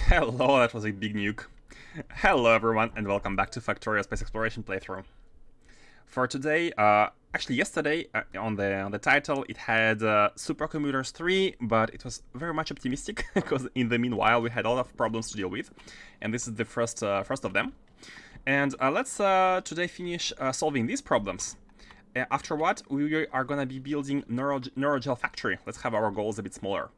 Hello, that was a big nuke. Hello everyone and welcome back to Factorio Space Exploration playthrough. For today, actually yesterday on the title it had Supercomputers 3, but it was very much optimistic because in the meanwhile we had a lot of problems to deal with, and this is the first of them. And let's today finish solving these problems. After what, we are gonna be building Neurogel Factory. Let's have our goals a bit smaller.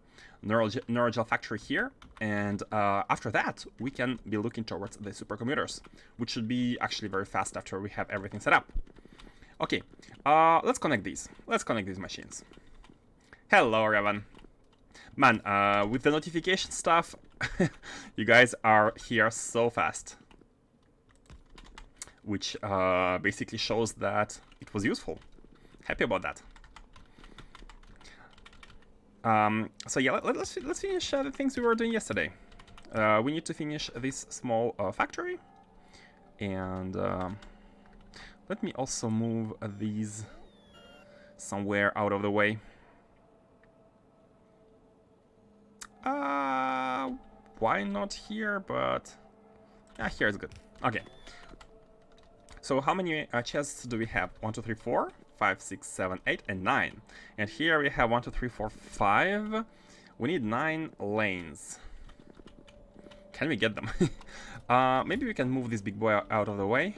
Neurogel Factory here, and after that we can be looking towards the supercomputers, which should be actually very fast after we have everything set up. Okay, let's connect these. Let's connect these machines. Hello, Revan. Man, with the notification stuff, you guys are here so fast. Which basically shows that it was useful. Happy about that. So yeah, let's finish the things we were doing yesterday. We need to finish this small factory, and let me also move these somewhere out of the way. Why not here? But here is good. Okay. So how many chests do we have? 1, 2, 3, 4, 5, 6, 7, 8, and 9. And here we have 1, 2, 3, 4, 5. We need 9 lanes. Can we get them? Maybe we can move this big boy out of the way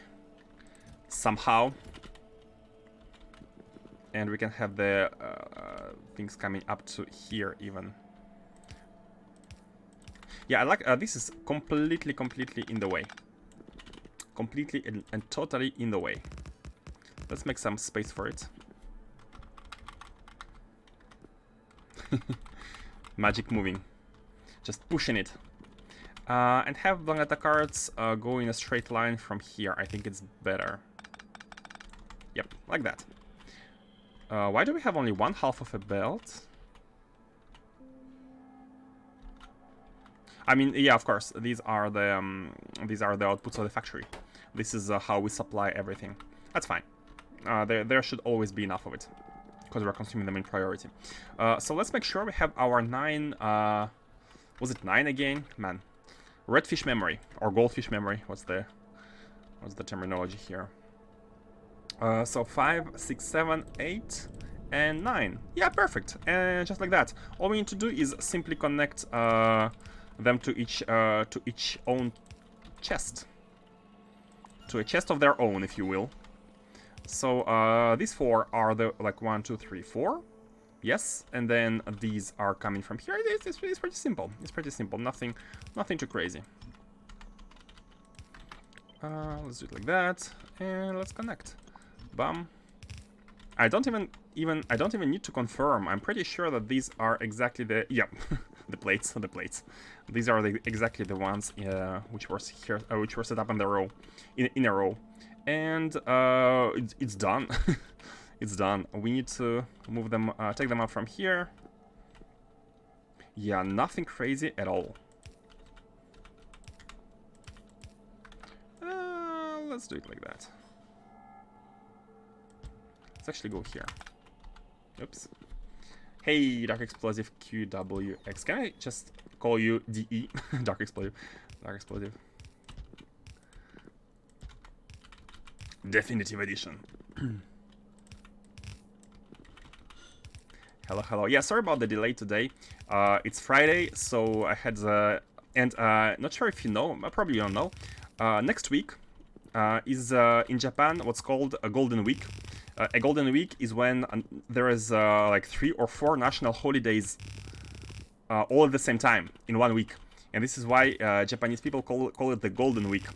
somehow, and we can have the things coming up to here even. Yeah, I like this is completely in the way. Completely and totally in the way. Let's make some space for it. Magic moving. Just pushing it. And have Blanchetta cards go in a straight line from here. I think it's better. Yep, like that. Why do we have only 1/2 of a belt? I mean, yeah, of course, these are the outputs of the factory. This is how we supply everything. That's fine. There should always be enough of it, because we're consuming them in priority. So let's make sure we have our 9... was it 9 again? Man. Redfish memory, or goldfish memory. What's the terminology here? So 5, 6, 7, 8, and 9. Yeah, perfect. And just like that. All we need to do is simply connect them to each own chest. To a chest of their own, if you will. So these 4 are the, like, 1, 2, 3, 4. Yes, and then these are coming from here. It's pretty simple. It's pretty simple. Nothing too crazy. Let's do it like that, and let's connect. Bam. I don't even need to confirm. I'm pretty sure that these are exactly the the plates. These are exactly the ones which were here, which were set up in the row, in a row, and it's done. It's done. We need to move them, take them out from here. Yeah, nothing crazy at all. Let's do it like that. Let's actually go here. Oops. Hey, Dark Explosive QWX. Can I just call you DE? Dark Explosive. Dark Explosive. Definitive Edition. Hello. Yeah, sorry about the delay today. It's Friday, so I had and not sure if you know, probably you don't know. Next week is in Japan what's called a Golden Week. A Golden Week is when there is like 3 or 4 national holidays all at the same time in 1 week, and this is why Japanese people call it the Golden Week.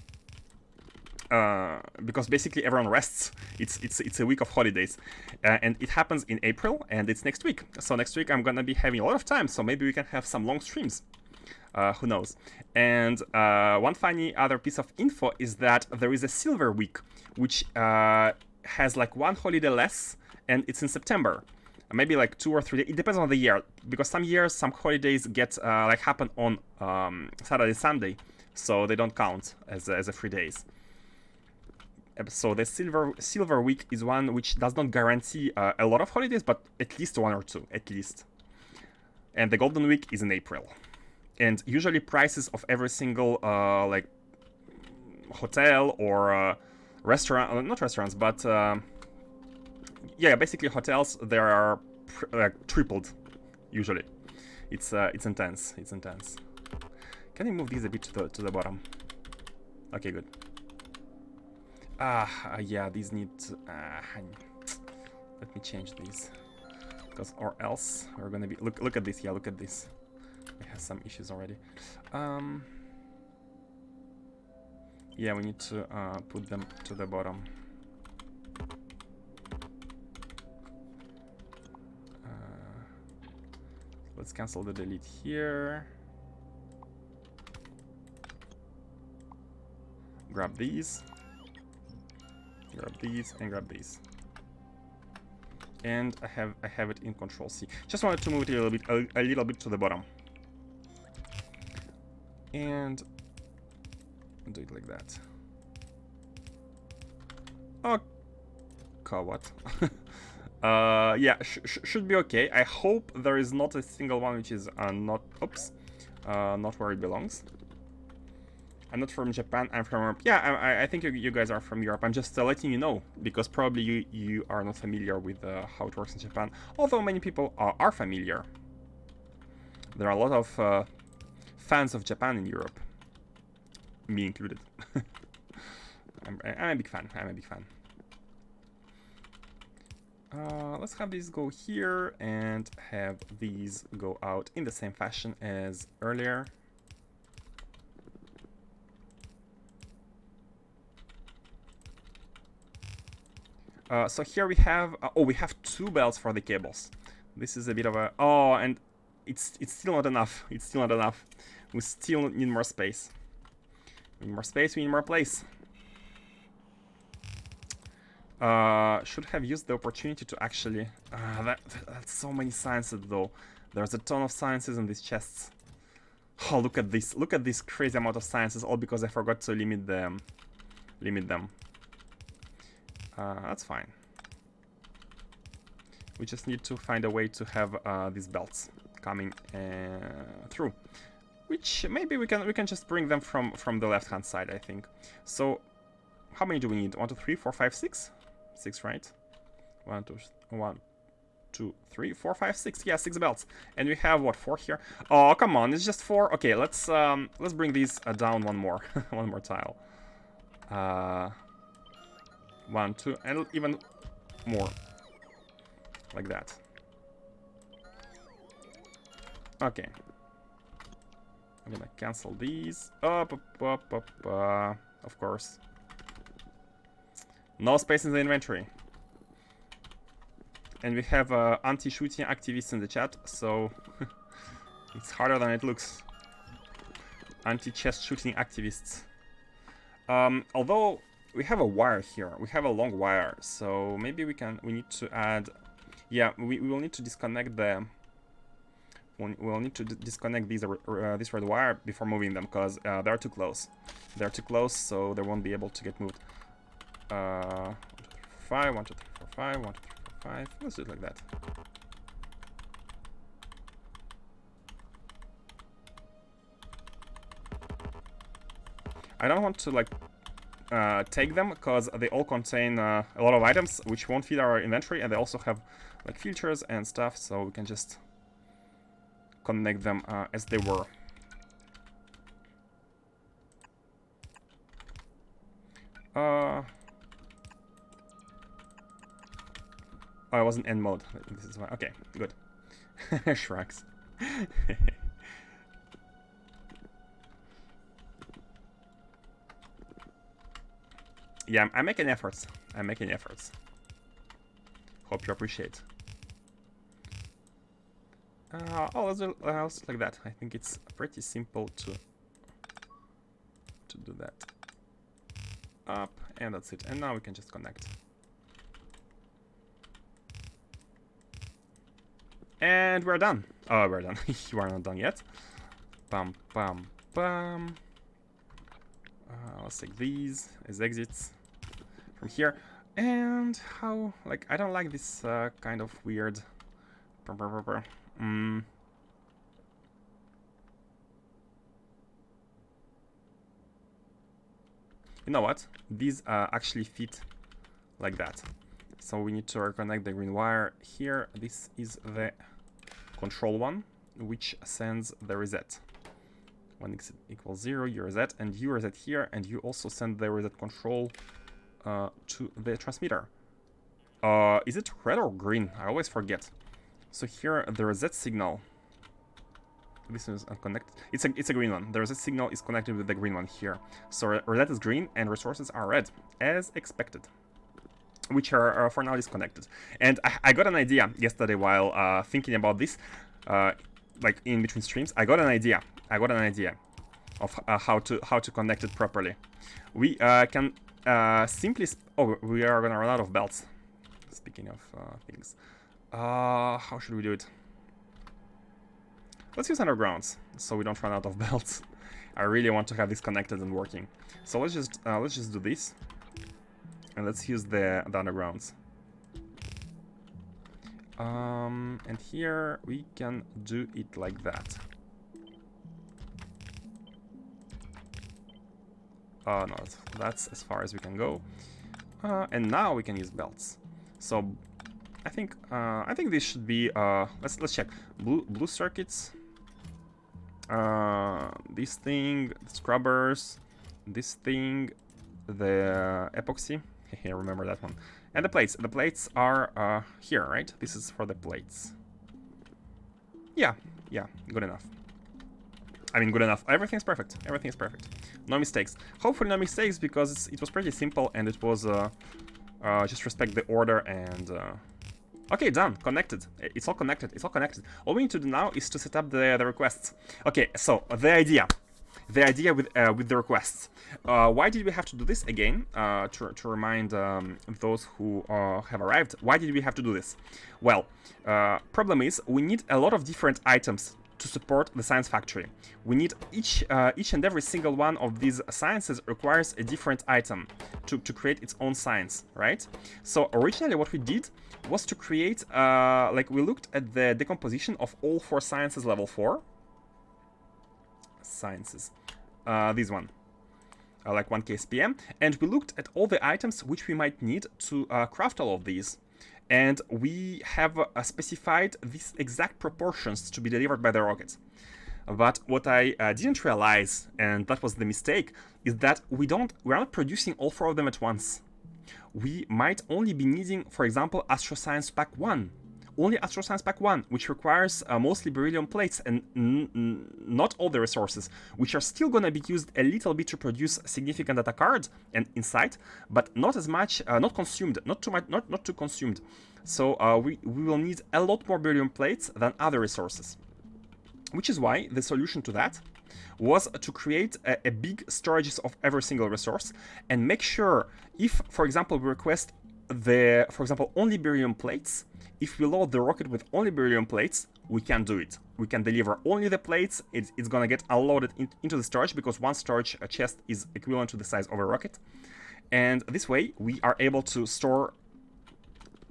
Because basically everyone rests. It's a week of holidays, and it happens in April, and it's next week. So next week I'm gonna be having a lot of time, so maybe we can have some long streams. Who knows? And one funny other piece of info is that there is a Silver Week, which has like 1 holiday less, and it's in September. Maybe like 2 or 3 days. It depends on the year, because some years some holidays get like happen on Saturday, Sunday, so they don't count as a free days. So the Silver Week is one which does not guarantee a lot of holidays, but at least 1 or 2, at least. And the Golden Week is in April. and usually prices of every single like hotel or restaurant, not restaurants, but yeah, basically hotels, they are like tripled usually. It's intense. It's intense. Can you move these a bit to the bottom? Okay, good. Yeah, these need. Let me change these, because or else we're gonna be. Look at this. Yeah, look at this. It has some issues already. Yeah, we need to put them to the bottom. Let's cancel the delete here. Grab these, and grab these. And I have it in Control C. Just wanted to move it a little bit to the bottom. And do it like that. Oh, what? Yeah, should be okay. I hope there is not a single one which is not, oops, not where it belongs. I'm not from Japan, I'm from Europe. Yeah, I think you guys are from Europe. I'm just letting you know, because probably you are not familiar with how it works in Japan. Although many people are familiar. There are a lot of fans of Japan in Europe. Me included. I'm a big fan, I'm a big fan. Let's have these go here and have these go out in the same fashion as earlier. So here we have, we have 2 belts for the cables. This is a bit of a, and it's still not enough. It's still not enough. We still need more space. We need more space, we need more place. Should have used the opportunity to actually, that's so many sciences though. There's a ton of sciences in these chests. Oh, look at this crazy amount of sciences, all because I forgot to limit them. That's fine. We just need to find a way to have these belts coming through, which maybe we can just bring them from the left hand side, I think. So how many do we need? 1, 2, 3, 4, 5, 6? 6, right? 1, 2, 3, 4, 5, 6. Yeah, 6 belts, and we have what, 4 here? Oh, come on, it's just 4. Okay, let's bring these down one more, one more tile. 1, 2, and even more, like that. Okay. I'm gonna cancel these. Of course. No space in the inventory. And we have anti-shooting activists in the chat, so it's harder than it looks. Anti-chest shooting activists. Although we have a wire here, we have a long wire, so maybe we need to add. Yeah, we will need to disconnect the. We'll need to disconnect these this red wire before moving them, because they are too close. They're too close, so they won't be able to get moved. 1, 2, 3, 4, 5. 1, 2, 3, 4, 5. 1, 2, 3, 4, 5. Let's do it like that. I don't want to like take them, because they all contain a lot of items which won't fit our inventory, and they also have like filters and stuff, so we can just connect them as they were. Oh, I was in end mode. This is why. Okay, good. Shreks. Yeah, I'm making efforts. I'm making efforts. Hope you appreciate. Let's do like that. I think it's pretty simple to do that. Up, and that's it. And now we can just connect. And we're done. Oh, we're done. You are not done yet. Bam, bam, bam. Let's take these as exits from here. And how, like, I don't like this kind of weird. You know what? These actually fit like that. So we need to reconnect the green wire here. This is the control one, which sends the reset. When x equals 0, you reset, and you reset here, and you also send the reset control to the transmitter. Is it red or green? I always forget. So here, the reset signal. This is unconnected. It's a green one. The reset signal is connected with the green one here. So reset is green, and resources are red, as expected, which are for now disconnected. And I got an idea yesterday while thinking about this, like in between streams. I got an idea of how to connect it properly. We can simply. Oh, we are gonna run out of belts. Speaking of things, how should we do it? Let's use undergrounds so we don't run out of belts. I really want to have this connected and working. So let's just do this, and let's use the undergrounds. And here we can do it like that. No, that's as far as we can go. And now we can use belts. So I think this should be let's check blue circuits. This thing, scrubbers, this thing, the epoxy. Hey, remember that one. And the plates. The plates are here, right? This is for the plates. Yeah, good enough. I mean, good enough. Everything's perfect. Everything is perfect. No mistakes. Hopefully no mistakes, because it was pretty simple, and it was just respect the order and... Okay, done. Connected. It's all connected. It's all connected. All we need to do now is to set up the requests. Okay, so the idea with the requests. Why did we have to do this again? To remind those who have arrived, why did we have to do this? Well, problem is we need a lot of different items to support the science factory. We need each and every single one of these sciences requires a different item to create its own science, right? So originally what we did was to create, like we looked at the decomposition of all 4 sciences level 4. Sciences. This one. Like 1 KSPM. And we looked at all the items which we might need to craft all of these. And we have specified these exact proportions to be delivered by the rocket. But what I didn't realize, and that was the mistake, is that we're not producing all 4 of them at once. We might only be needing, for example, Astroscience Pack 1. Only Astroscience Pack 1, which requires mostly beryllium plates and not all the resources, which are still going to be used a little bit to produce significant data card and insight, but not as much, not consumed, not too much, not too consumed. So we will need a lot more beryllium plates than other resources. Which is why the solution to that was to create a big storages of every single resource and make sure if, for example, we request only beryllium plates, if we load the rocket with only beryllium plates, we can do it. We can deliver only the plates. It's gonna get unloaded into the storage because one storage chest is equivalent to the size of a rocket. And this way, we are able to store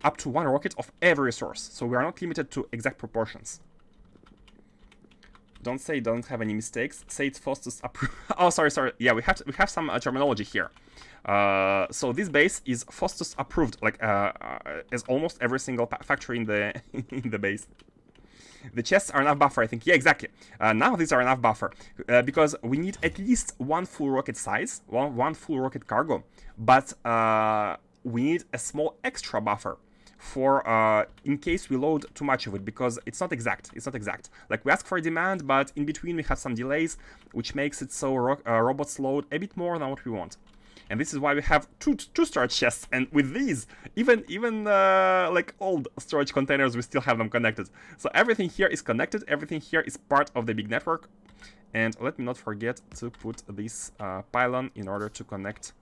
up to 1 rocket of every resource. So we are not limited to exact proportions. Don't say don't have any mistakes. Say it's Faustus approved. Oh, sorry. Yeah, we have some terminology here. So this base is Faustus approved, like as almost every single factory in the in the base. The chests are enough buffer, I think. Yeah, exactly. Now these are enough buffer because we need at least 1 full rocket size, one full rocket cargo, but we need a small extra buffer for in case we load too much of it, because it's not exact. Like we ask for a demand, but in between we have some delays, which makes it so robots load a bit more than what we want. And this is why we have two storage chests, and with these, even like old storage containers, we still have them connected. So everything here is connected, everything here is part of the big network. And let me not forget to put this pylon in order to connect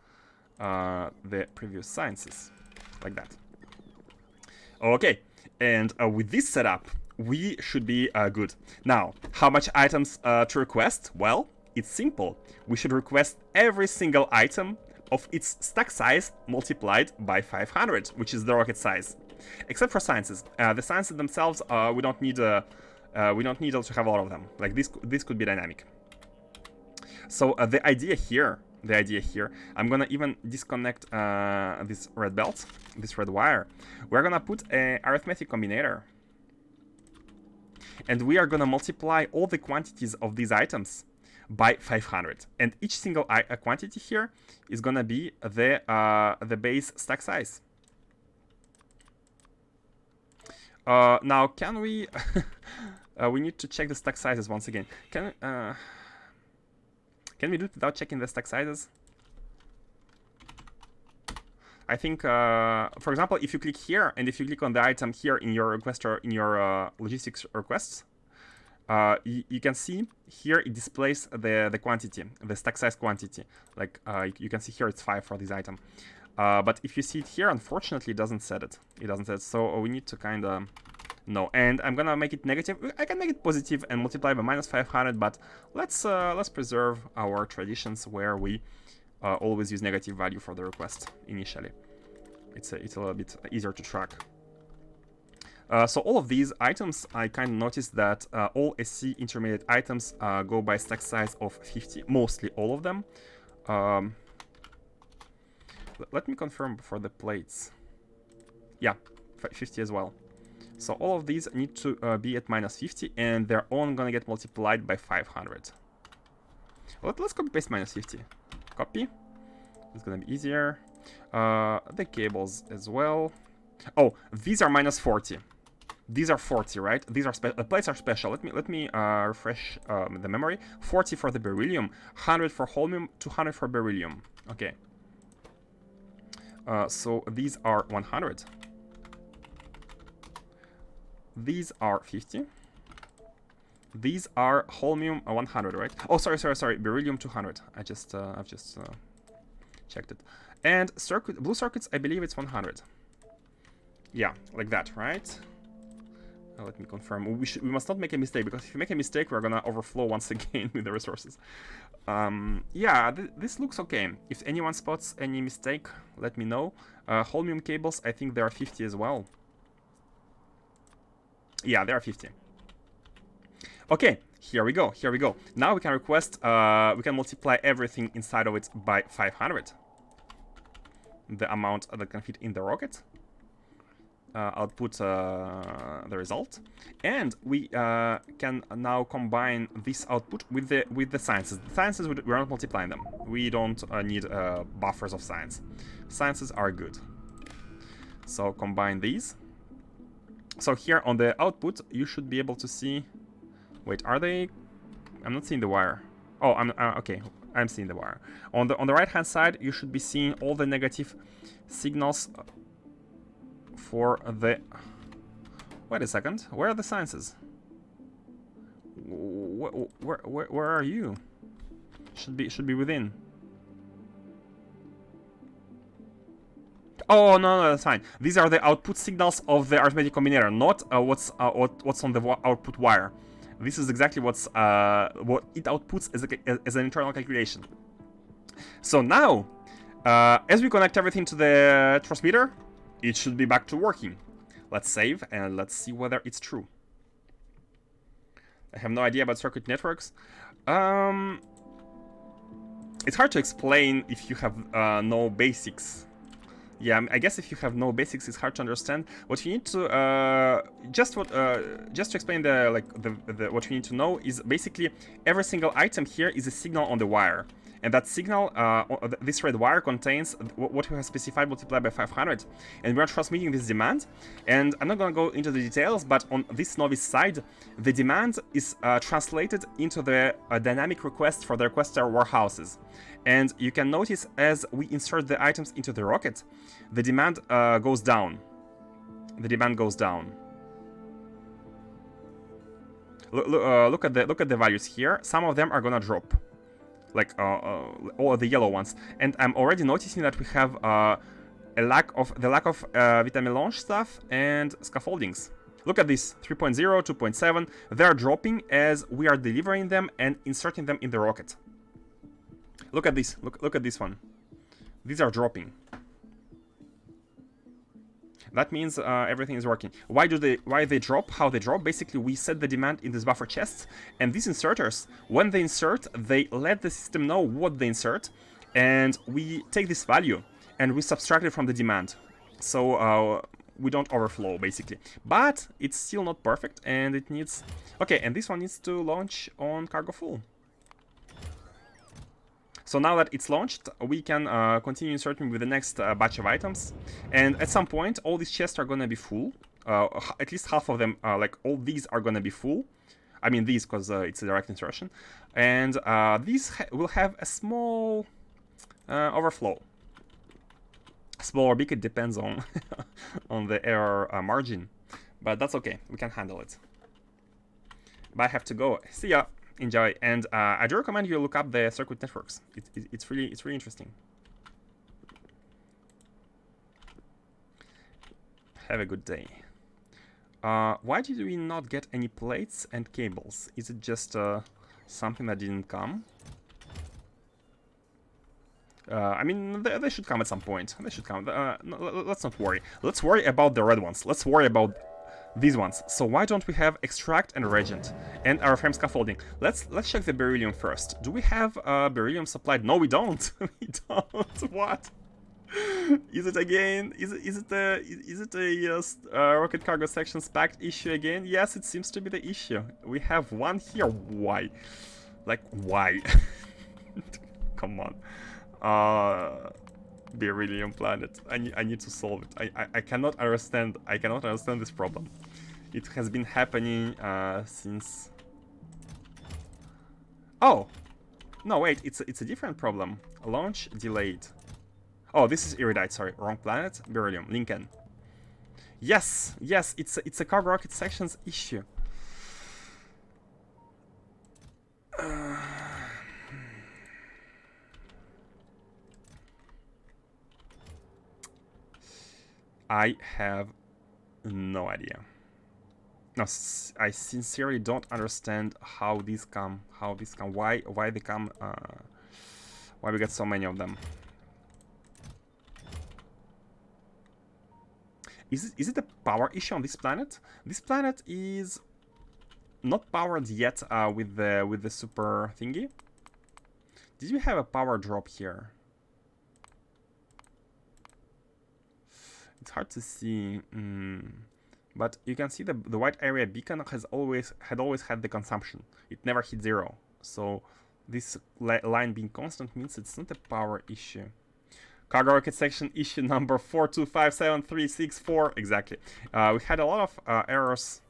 the previous sciences, like that. Okay, and with this setup, we should be good. Now, how much items to request? Well, it's simple. We should request every single item of its stack size multiplied by 500, which is the rocket size. Except for sciences. The sciences themselves, we don't need to have a lot of them. Like this could be dynamic. So the idea here the idea here. I'm gonna even disconnect this red belt, this red wire. We're gonna put an arithmetic combinator. And we are gonna multiply all the quantities of these items by 500. And each single quantity here is gonna be the base stack size. Now, can we... we need to check the stack sizes once again. Can we do it without checking the stack sizes? I think, for example, if you click here, and if you click on the item here in your request or in your logistics requests, you can see here it displays the quantity, the stack size quantity. Like you can see here it's 5 for this item. But if you see it here, unfortunately, it doesn't set it. It doesn't set it. So we need to kind of know. And I'm gonna make it negative. I can make it positive and multiply by minus 500. But let's preserve our traditions where we always use negative value for the request initially. It's a little bit easier to track. So all of these items, I kind of noticed that all SC intermediate items go by stack size of 50, mostly all of them. Let me confirm for the plates. Yeah, 50 as well. So all of these need to be at minus 50, and they're all gonna get multiplied by 500. Let's copy paste minus 50. Copy. It's gonna be easier. The cables as well. Oh, these are minus 40. These are 40, right? These are plates are special. Let me refresh the memory. 40 for the beryllium, 100 for holmium, 200 for beryllium. Okay. So these are 100. These are 50. These are holmium 100, right? Oh, sorry. Beryllium 200. I've just checked it. And blue circuits, I believe it's 100. Yeah, like that, right? Let me confirm. We must not make a mistake, because if you make a mistake, we're gonna overflow once again with the resources. Yeah, this looks okay. If anyone spots any mistake, let me know. Holmium cables, I think there are 50 as well. Yeah, there are 50. Okay, here we go. Now we can request, we can multiply everything inside of it by 500. The amount that can fit in the rocket. Output the result, and we can now combine this output with the sciences. The sciences, we're not multiplying them. We don't need buffers of science. Sciences are good. So combine these. So here on the output, you should be able to see. Wait, are they? I'm not seeing the wire. Oh, I'm okay. I'm seeing the wire. On the right hand side, you should be seeing all the negative signals. For the... Wait a second. Where are the sciences? Where are you? Should be within. Oh no, that's fine. These are the output signals of the arithmetic combinator, not what's on the output wire. This is exactly what it outputs as an internal calculation. So now, as we connect everything to the transmitter, it should be back to working. Let's save and let's see whether it's true. I have no idea about circuit networks. It's hard to explain if you have no basics. Yeah, I guess if you have no basics, it's hard to understand. What you need to just to explain what you need to know is basically every single item here is a signal on the wire. And that signal, this red wire contains what we have specified multiplied by 500. And we are transmitting this demand. And I'm not going to go into the details, but on this novice side, the demand is translated into the dynamic request for the requester warehouses. And you can notice as we insert the items into the rocket, the demand goes down. The demand goes down. Look at the values here. Some of them are going to drop. Like all the yellow ones, and I'm already noticing that we have the lack of Vitamelange stuff and scaffoldings. Look at this 3.0, 2.7. They're dropping as we are delivering them and inserting them in the rocket. Look at this. Look at this one. These are dropping. That means everything is working. Why they drop? How they drop? Basically, we set the demand in this buffer chests, and these inserters, when they insert, they let the system know what they insert, and we take this value and we subtract it from the demand. So we don't overflow, basically. But it's still not perfect, and it needs... Okay, and this one needs to launch on cargo full. So now that it's launched, we can continue inserting with the next batch of items. And at some point, all these chests are gonna be full. At least half of them, like all these are gonna be full. I mean these, because it's a direct insertion. And these will have a small overflow. Small or big, it depends on on the error margin. But that's okay, we can handle it. But I have to go. See ya. Enjoy. And I do recommend you look up the circuit networks. It's really interesting. Have a good day. Why did we not get any plates and cables? Is it just something that didn't come? I mean, they should come at some point. They should come. No, let's not worry. Let's worry about the red ones. Let's worry about these ones. So why don't we have extract and regent and our frame scaffolding? Let's check the beryllium first. Do we have beryllium supplied? No, we don't. We don't. What? Is it again? Is it a rocket cargo section packed issue again? Yes, it seems to be the issue. We have one here. Why? Like why? Come on. Beryllium planet. I need to solve it. I cannot understand. I cannot understand this problem. It has been happening since. Oh, no! Wait, it's a different problem. Launch delayed. Oh, this is Iridite. Sorry, wrong planet. Beryllium. Lincoln. Yes, yes. It's a cargo rocket sections issue. I have no idea. No, I sincerely don't understand how these come. Why they come? Why we get so many of them? Is it a power issue on this planet? This planet is not powered yet with the super thingy. Did you have a power drop here? It's hard to see, but you can see the white area beacon had always had the consumption. It never hit 0. So this line being constant means it's not a power issue. Cargo rocket section issue number 4257364. Exactly. We had a lot of errors,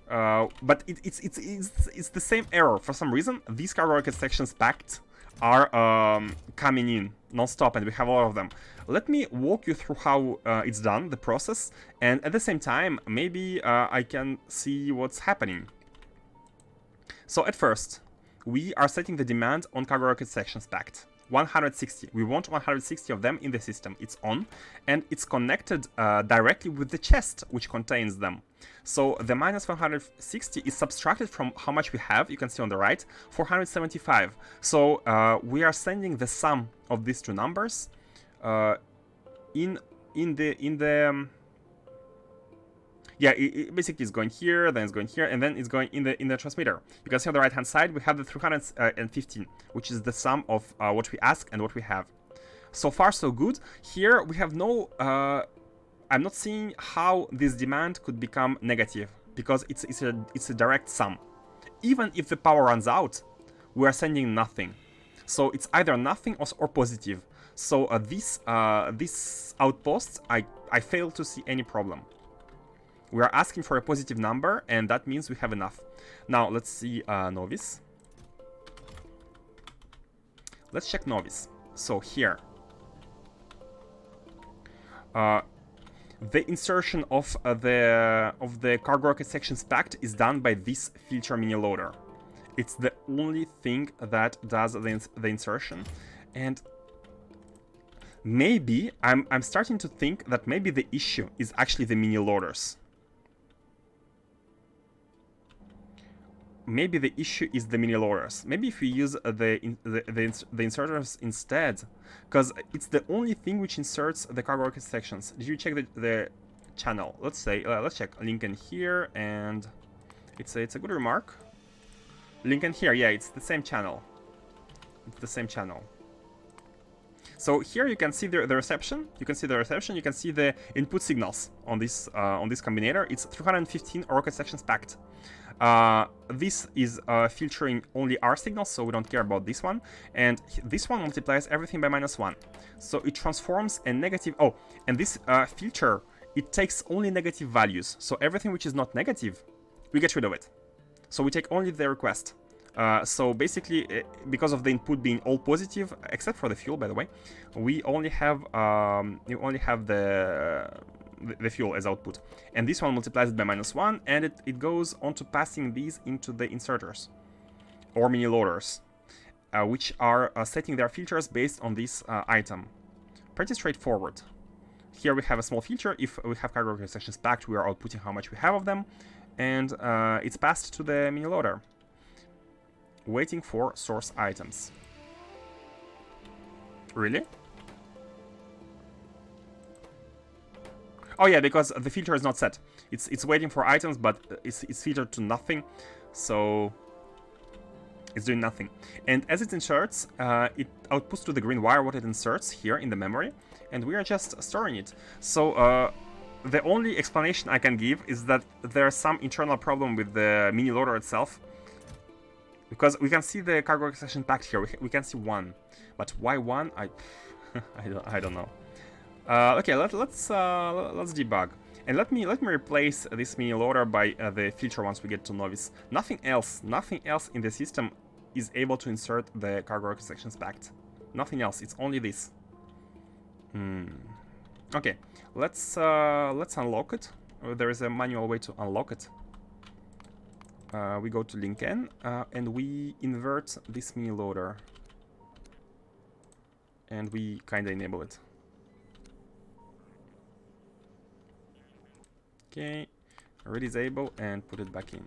but it's the same error for some reason. These cargo rocket sections packed are coming in non-stop, and we have a lot of them. Let me walk you through how it's done, the process, and at the same time, maybe I can see what's happening. So at first, we are setting the demand on cargo rocket sections packed. 160. We want 160 of them in the system. It's on, and it's connected directly with the chest which contains them. So the minus 160 is subtracted from how much we have. You can see on the right, 475. So we are sending the sum of these two numbers in the yeah, it basically is going here, then it's going here, and then it's going in the transmitter. You can see on the right hand side we have the 315, which is the sum of what we ask and what we have. So far so good. Here we have no I'm not seeing how this demand could become negative, because it's a direct sum. Even if the power runs out, we are sending nothing. So it's either nothing or positive. So this outpost, I fail to see any problem. We are asking for a positive number, and that means we have enough. Now let's see Novice. Let's check Novice. So here, the insertion of the cargo rocket sections packed is done by this filter mini loader. It's the only thing that does the insertion, and maybe I'm starting to think that maybe the issue is actually the mini loaders. Maybe the issue is the mini loaders. Maybe if we use the inserters instead, because it's the only thing which inserts the cargo rocket sections. Did you check the channel? Let's check Lincoln here, and it's a good remark. Lincoln here, yeah, it's the same channel. It's the same channel. So here you can see the reception. You can see the reception. You can see the input signals on this combinator. It's 315 rocket sections packed. This is filtering only R signals, so we don't care about this one. And this one multiplies everything by -1. So it transforms a negative... Oh, and this filter, it takes only negative values. So everything which is not negative, we get rid of it. So we take only the request. So basically, because of the input being all positive, except for the fuel, by the way, we only have the fuel as output. And this one multiplies it by -1, and it goes on to passing these into the inserters or mini loaders, which are setting their filters based on this item. Pretty straightforward. Here we have a small filter. If we have cargo rocket sections packed, we are outputting how much we have of them, and it's passed to the mini loader, waiting for source items. Really? Oh yeah, because the filter is not set. It's waiting for items, but it's filtered to nothing, so it's doing nothing. And as it inserts, it outputs to the green wire what it inserts here in the memory, and we are just storing it. So the only explanation I can give is that there's some internal problem with the mini loader itself, because we can see the cargo section packed here. We can see 1, but why 1? I don't know. Okay, let's debug, and let me replace this mini loader by the filter once we get to novice. Nothing else in the system is able to insert the cargo rocket sections packed. Nothing else. It's only this. Okay, let's unlock it. There is a manual way to unlock it. We go to link N and we invert this mini loader, and we kinda enable it. Okay, redisable and put it back in.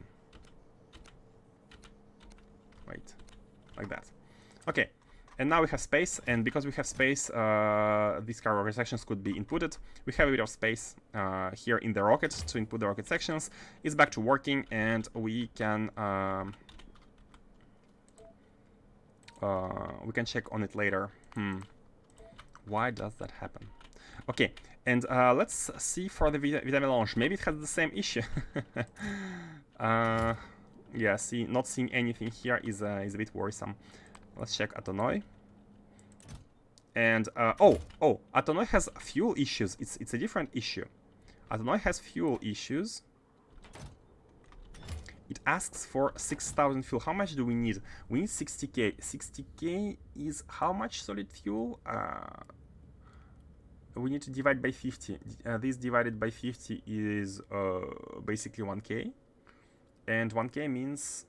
Wait, like that. Okay, and now we have space, and because we have space, these cargo rocket sections could be inputted. We have a bit of space here in the rocket to input the rocket sections. It's back to working, and we can check on it later. Why does that happen? Okay, and let's see for the Vitamelange. Maybe it has the same issue. Yeah, see, not seeing anything here is a bit worrisome. Let's check Atonoi. And oh, Atonoi has fuel issues. It's a different issue. Atonoi has fuel issues. It asks for 6,000 fuel. How much do we need? We need 60k. 60k is how much solid fuel? We need to divide by 50. This divided by 50 is basically 1k. And 1k means...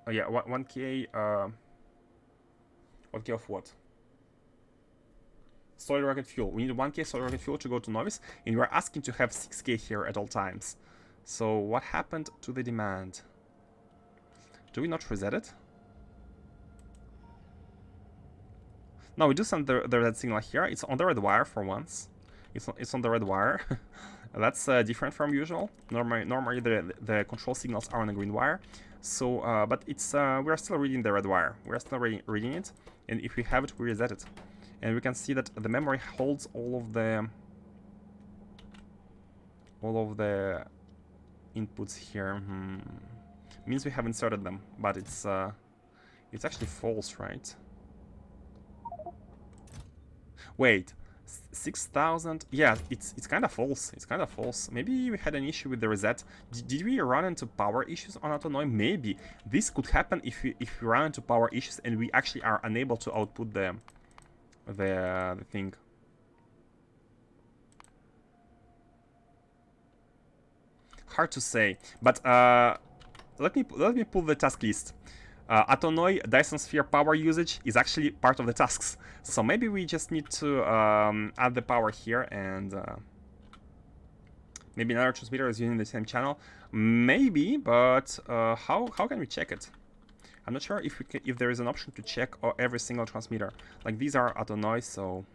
Oh yeah, 1k... 1k of what? Solid rocket fuel. We need 1k solid rocket fuel to go to novice, and we're asking to have 6k here at all times. So what happened to the demand? Do we not reset it? No, we do send the red signal here. It's on the red wire for once. It's on the red wire. That's different from usual. Normally the control signals are on a green wire. So, but it's we are still reading the red wire. We are still reading it, and if we have it, we reset it, and we can see that the memory holds all of the inputs here. Means we have inserted them, but it's actually false, right? Wait, 6,000? Yeah, it's kind of false. It's kind of false. Maybe we had an issue with the reset. Did we run into power issues on Atonoi? Maybe this could happen if we run into power issues and we actually are unable to output the thing. Hard to say, but let me pull the task list. Atonoi Dyson Sphere power usage is actually part of the tasks, so maybe we just need to add the power here, and maybe another transmitter is using the same channel. Maybe, but how can we check it? I'm not sure if there is an option to check every single transmitter. Like, these are Atonoi, so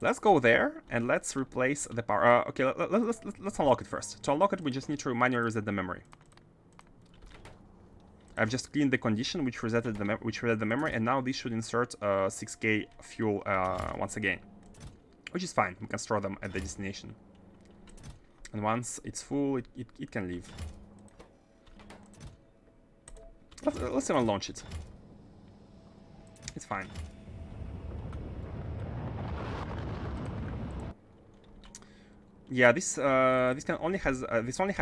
let's go there and let's replace the power. Okay, let's unlock it first. To unlock it, we just need to manually reset the memory. I've just cleaned the condition which reset the memory, and now this should insert 6k fuel once again, which is fine. We can store them at the destination, and once it's full, it can leave. Let's even launch it. It's fine. Yeah, this only has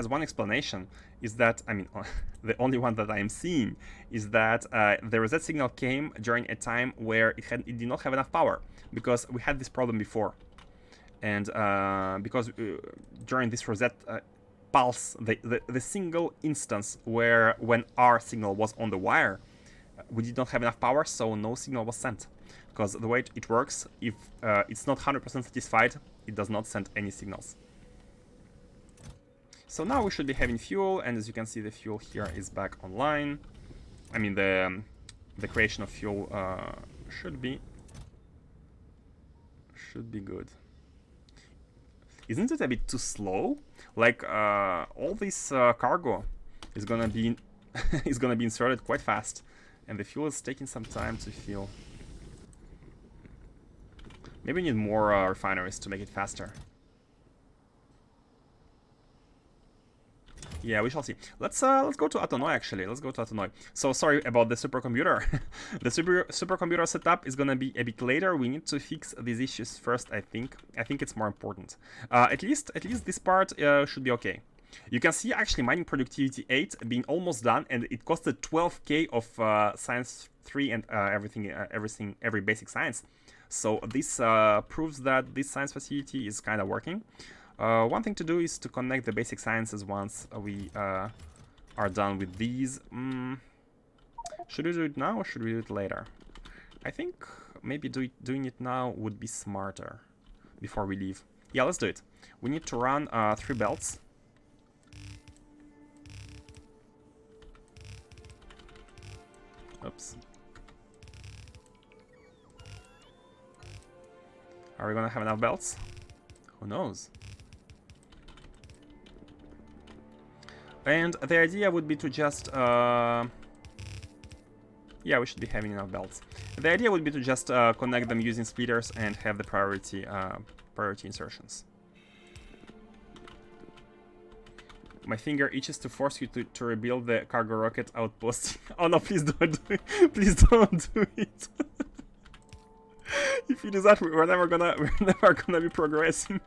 one explanation. Is that, I mean, the only one that I am seeing is that the reset signal came during a time where it did not have enough power, because we had this problem before, and because during this reset pulse, the single instance when our signal was on the wire, we did not have enough power, so no signal was sent. Because the way it works, if it's not 100% satisfied, it does not send any signals. So now we should be having fuel, and as you can see, the fuel here is back online. I mean, the creation of fuel should be good. Isn't it a bit too slow? Like all this cargo is gonna be is gonna be inserted quite fast, and the fuel is taking some time to fill. Maybe we need more refineries to make it faster. Yeah, we shall see. Let's go to Atonoi, actually. Let's go to Atonoi. So sorry about the supercomputer. The supercomputer setup is gonna be a bit later. We need to fix these issues first, I think. I think it's more important. At least this part should be okay. You can see actually mining productivity 8 being almost done, and it costed 12k of science 3 and every basic science. So this proves that this science facility is kind of working. One thing to do is to connect the basic sciences once we are done with these. Should we do it now or should we do it later? I think maybe doing it now would be smarter before we leave. Yeah, let's do it. We need to run 3 belts. Oops. Are we gonna have enough belts? Who knows? And the idea would be to just... yeah, we should be having enough belts. The idea would be to just connect them using splitters and have the priority insertions. My finger itches to force you to rebuild the cargo rocket outpost. Oh no, please don't do it. Please don't do it. If you do that, we're never gonna be progressing.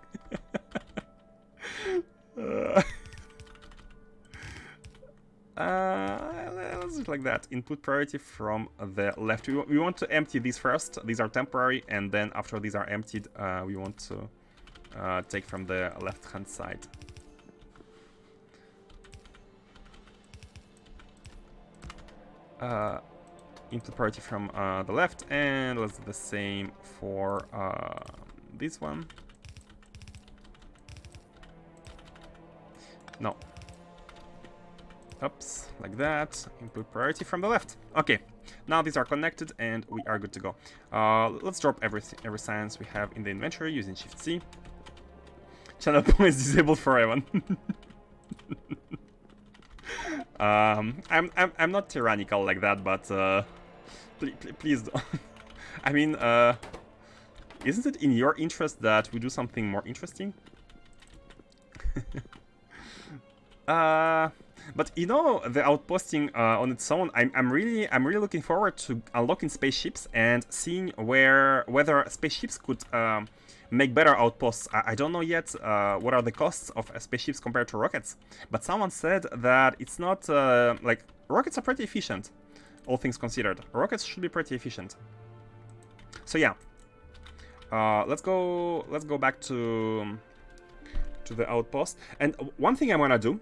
Let's do it like that. Input priority from the left. We want to empty these first. These are temporary, and then after these are emptied, we want to take from the left-hand side. Input priority from the left, and let's do the same for this one. No. Oops, like that. Input priority from the left. Okay, now these are connected and we are good to go. Let's drop every science we have in the inventory using Shift-C. Channel points disabled for everyone. I'm not tyrannical like that, but please don't. I mean, isn't it in your interest that we do something more interesting? But you know, the outposting on its own, I'm really looking forward to unlocking spaceships and seeing whether spaceships could make better outposts. I don't know yet what are the costs of spaceships compared to rockets, but someone said that it's not like rockets are pretty efficient, all things considered. Rockets should be pretty efficient. So yeah, let's go back to the outpost. And one thing I'm gonna do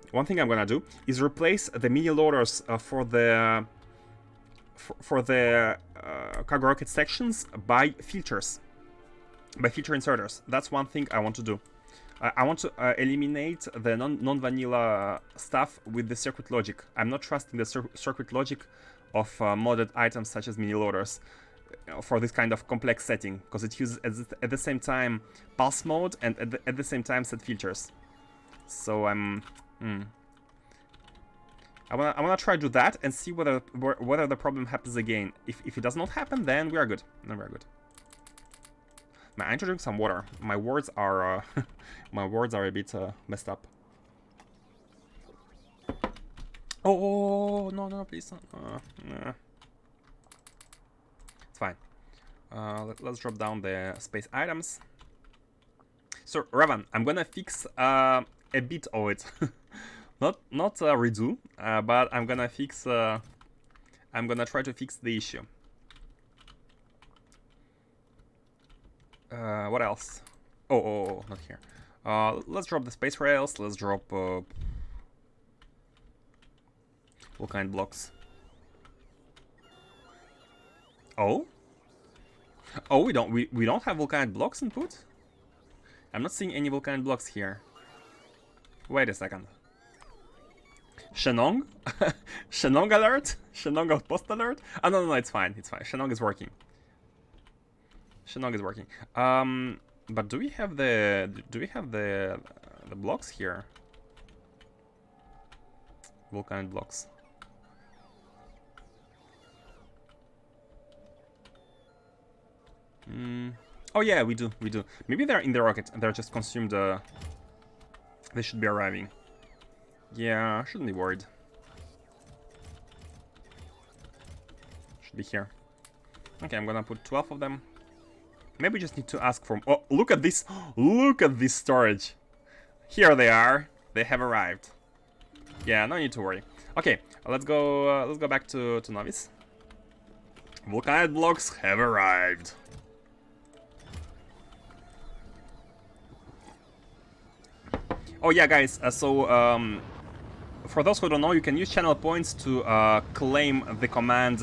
is replace the mini loaders for the cargo rocket sections by filters. By filter inserters. That's one thing I want to do. I want to eliminate the non-vanilla stuff with the circuit logic. I'm not trusting the circuit logic of modded items such as mini loaders for this kind of complex setting, because it uses at the same time pulse mode and at the same time set filters. So I'm I wanna try to do that and see whether the problem happens again. If it does not happen, then we are good. Then we are good. Man, I need to drink some water. My words are my words are a bit messed up. Oh no no please. Nah. It's fine. Let's drop down the space items. So Ravan, I'm gonna fix a bit of it. not redo, but I'm gonna fix. I'm gonna try to fix the issue. What else? Oh, not here. Let's drop the space rails. Let's drop volcanic blocks. Oh, we don't have volcanic blocks input. I'm not seeing any volcanic blocks here. Wait a second. Shenong? Shenong alert? Shenong outpost alert? Oh no, it's fine. It's fine. Shenong is working. Shenong is working. But do we have the blocks here? Volcanic blocks. Oh yeah, we do. Maybe they're in the rocket and they're just consumed. They should be arriving. Yeah, shouldn't be worried. Should be here. Okay, I'm gonna put 12 of them. Maybe we just need to ask for... Oh, look at this! Look at this storage! Here they are. They have arrived. Yeah, no need to worry. Okay, let's go back to Novice. Volcanic blocks have arrived. Oh yeah, guys, for those who don't know, you can use channel points to claim the command,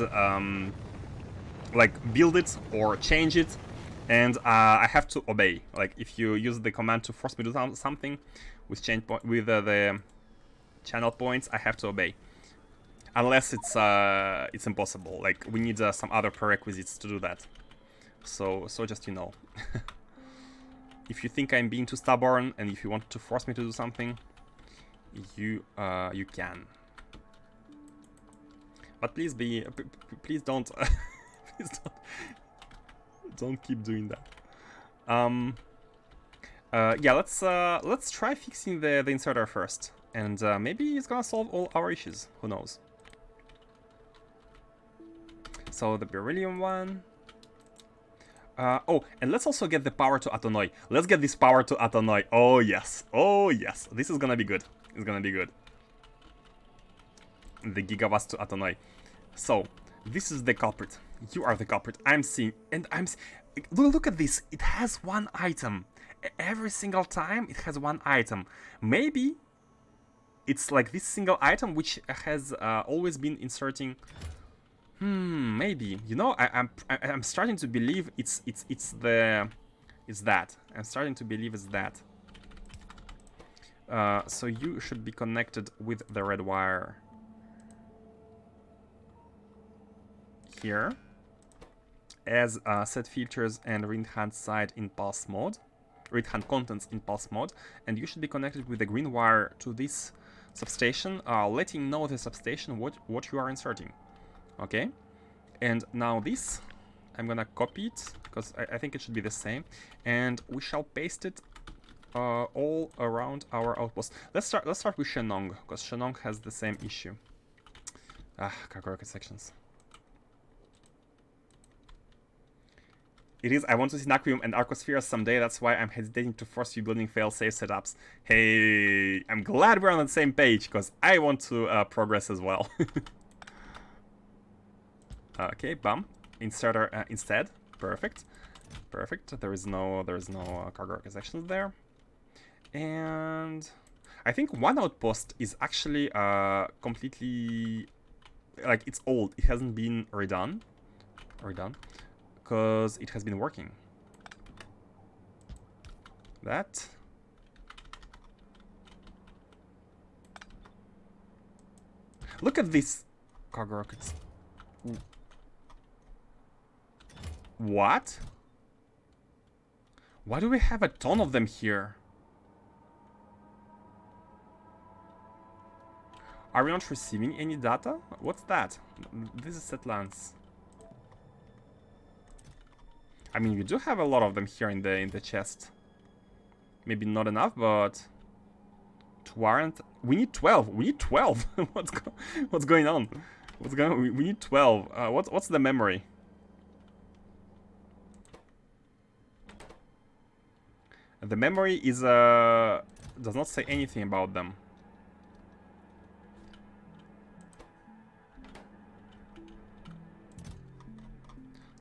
like build it or change it, and I have to obey. Like if you use the command to force me to do something with the channel points, I have to obey, unless it's impossible. Like we need some other prerequisites to do that. So just you know. If you think I'm being too stubborn and if you want to force me to do something, you can. But please please don't please don't keep doing that. Yeah, let's try fixing the inserter first, and maybe it's gonna solve all our issues. Who knows? So the beryllium one. Oh, and let's also get the power to Atonoi. Let's get this power to Atonoi. Oh yes, this is gonna be good. It's gonna be good. The gigawatts to Atonoi. So this is the culprit. You are the culprit. I'm seeing, and look at this. It has one item. Every single time it has one item. Maybe it's like this single item which has always been inserting. Maybe. You know, I'm starting to believe it's that. I'm starting to believe it's that. So you should be connected with the red wire here as set features and read hand side in pulse mode, read hand contents in pulse mode, and you should be connected with the green wire to this substation, letting know the substation what you are inserting. Okay, and now this, I'm gonna copy it because I think it should be the same, and we shall paste it all around our outpost. Let's start with Shenong because Shenong has the same issue. Cargo rocket sections. It is. I want to see Naquium and Arcosphere someday. That's why I'm hesitating to force you building fail-safe setups. Hey, I'm glad we're on the same page because I want to progress as well. Okay, bum. Inserter instead. Perfect. Perfect. There is no cargo rocket sections there. And I think one outpost is actually completely, like, it's old. It hasn't been redone. Because it has been working. That. Look at this cargo rockets. What? Why do we have a ton of them here? Are we not receiving any data? What's that? This is set lens. I mean, we do have a lot of them here in the chest. Maybe not enough, but to warrant. We need 12. We need 12. What's going on? What's going on? We need 12. What's the memory? The memory is does not say anything about them.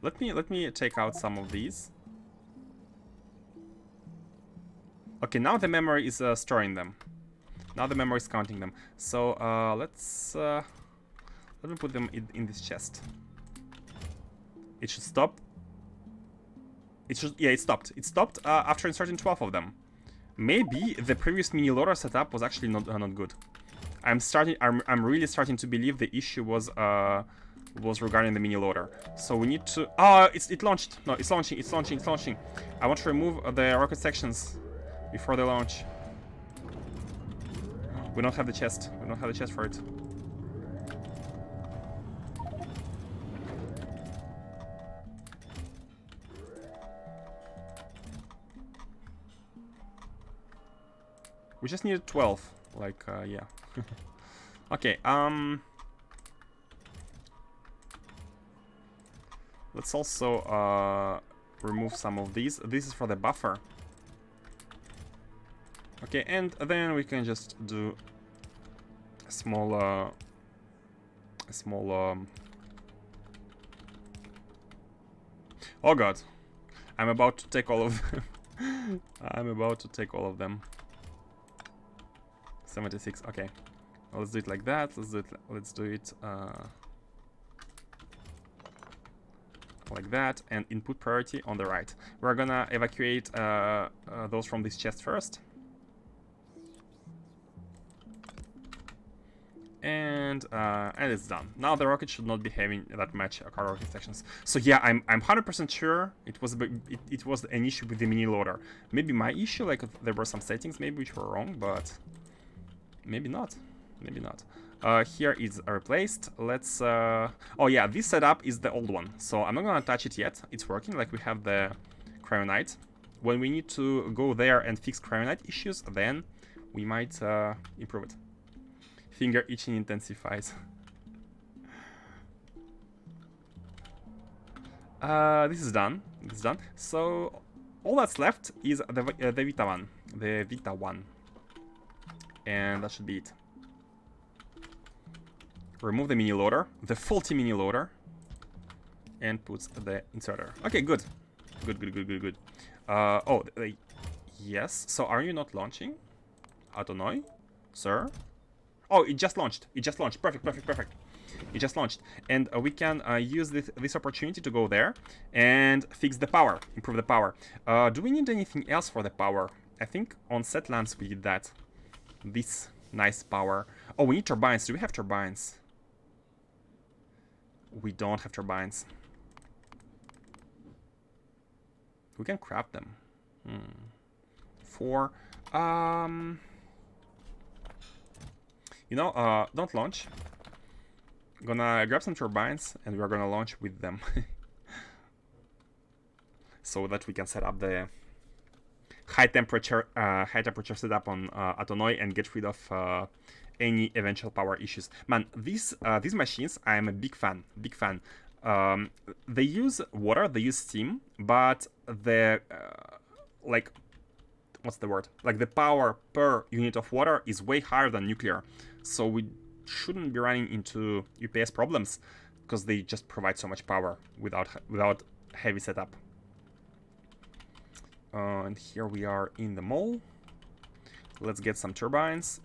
Let me take out some of these. Okay, now the memory is storing them. Now the memory is counting them. So let me put them in this chest. It should stop. It should, yeah, it stopped. It stopped after inserting 12 of them. Maybe the previous mini loader setup was actually not good. I'm really starting to believe the issue was regarding the mini loader. So we need to. Oh, it launched. No, it's launching. It's launching. It's launching. I want to remove the rocket sections before they launch. We don't have the chest. We don't have the chest for it. We just needed 12. Like, yeah. Okay, let's also remove some of these. This is for the buffer. Okay, and then we can just do a small oh god, I'm about to take all of them. I'm about to take all of them. 76. Okay, well, let's do it like that. Let's do it like that, and input priority on the right. We're gonna evacuate those from this chest first. And it's done. Now the rocket should not be having that much cargo rocket sections. So yeah, I'm 100% sure it was an issue with the mini loader. Maybe my issue, like there were some settings maybe which were wrong, but maybe not. Maybe not. Here is replaced. Let's. Oh yeah, this setup is the old one, so I'm not gonna touch it yet. It's working. Like we have the cryonite. When we need to go there and fix cryonite issues, then we might improve it. Finger itching intensifies. This is done. This is done. So all that's left is the Vita one, the Vita one, and that should be it. Remove the mini loader, the faulty mini loader, and put the inserter. Okay, good, good. Oh, yes. So are you not launching? Autonoy, sir? Oh, it just launched. It just launched. Perfect. It just launched. And we can use this opportunity to go there and fix the power, improve the power. Do we need anything else for the power? I think on set lands we did that. This nice power. Oh, we need turbines. Do we have turbines? We don't have turbines. We can craft them. For you know, don't launch. Gonna grab some turbines and we're gonna launch with them. So that we can set up the high temperature setup on Autonoy and get rid of any eventual power issues. Man, these machines, I am a big fan. They use water, they use steam, but the like, what's the word? Like the power per unit of water is way higher than nuclear. So we shouldn't be running into UPS problems because they just provide so much power without heavy setup. And here we are in the mall. Let's get some turbines.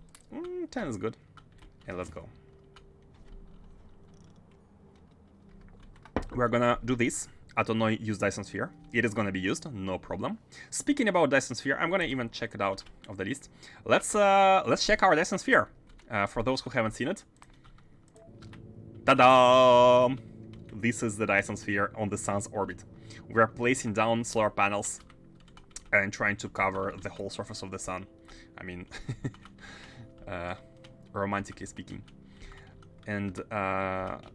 10 is good. And let's go. We're gonna do this. Autonoy use Dyson Sphere. It is gonna be used, no problem. Speaking about Dyson Sphere, I'm gonna even check it out of the list. Let's check our Dyson Sphere. For those who haven't seen it. Ta-da! This is the Dyson Sphere on the sun's orbit. We are placing down solar panels and trying to cover the whole surface of the sun. I mean, romantically speaking. And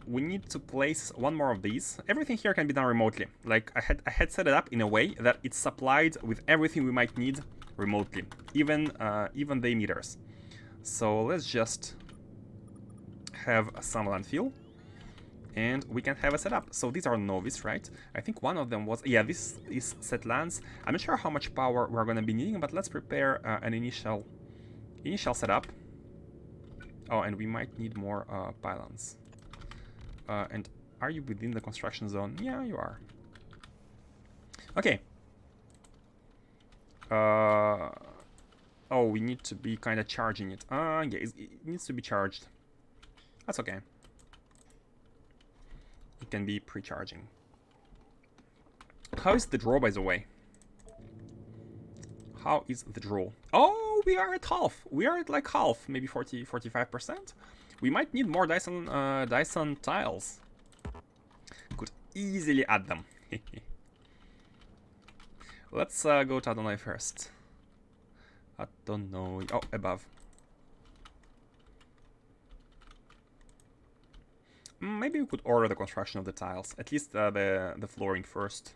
we need to place one more of these. Everything here can be done remotely. Like I had set it up in a way that it's supplied with everything we might need remotely, even the emitters. So let's just have some landfill, and we can have a setup. So these are novice, right? I think one of them was, yeah, this is set lands. I'm not sure how much power we're gonna be needing, but let's prepare an initial setup. Oh, and we might need more pylons. And are you within the construction zone? Yeah, you are. Okay. Oh, we need to be kind of charging it. Yeah, it needs to be charged. That's okay. It can be pre-charging. How is the draw, by the way? How is the draw? Oh, we are at half. We are at like half, maybe 45%. We might need more Dyson tiles. Could easily add them. Let's go to Adonai first. Adonai. Oh, above. Maybe we could order the construction of the tiles. At least the flooring first.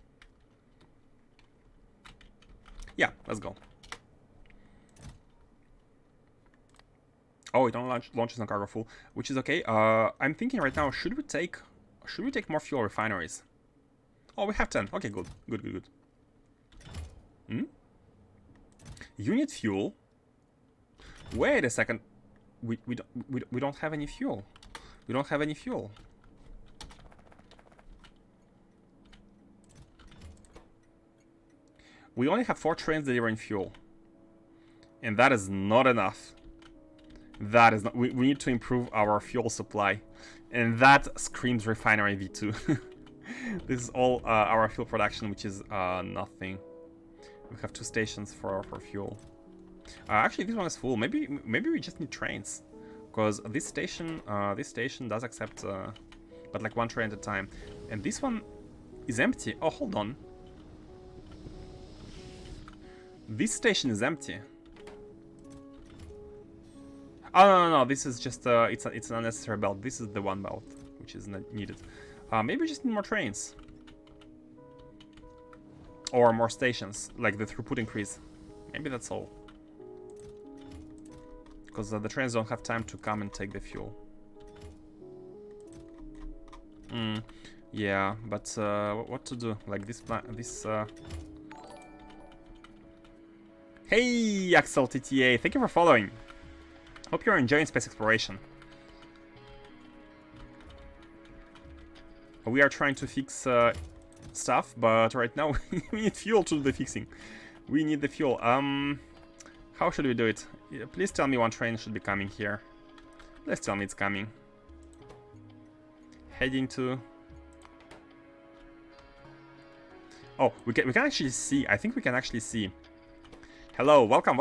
Yeah, let's go. Oh, it only launches on cargo full, which is okay. I'm thinking right now, should we take more fuel refineries? Oh, we have 10. Okay, good. Unit fuel. Wait a second. We don't have any fuel. We don't have any fuel. We only have 4 trains delivering fuel. And that is not enough. That is not... We need to improve our fuel supply. And that screams refinery V2. This is all our fuel production, which is nothing. We have 2 stations for fuel. Actually, this one is full. Maybe we just need trains. Because this station does accept... but like 1 train at a time. And this one is empty. Oh, hold on. This station is empty. Oh, no, this is just, it's an unnecessary belt. This is the one belt, which is not needed. Maybe we just need more trains. Or more stations, like the throughput increase. Maybe that's all. Because the trains don't have time to come and take the fuel. Yeah, but what to do? Like this Hey, Axel TTA, thank you for following. Hope you're enjoying space exploration. We are trying to fix stuff, but right now we need fuel to do the fixing. We need the fuel. How should we do it? Yeah, please tell me 1 train should be coming here. Please tell me it's coming. Heading to... Oh, we can actually see. I think we can actually see. Hello, welcome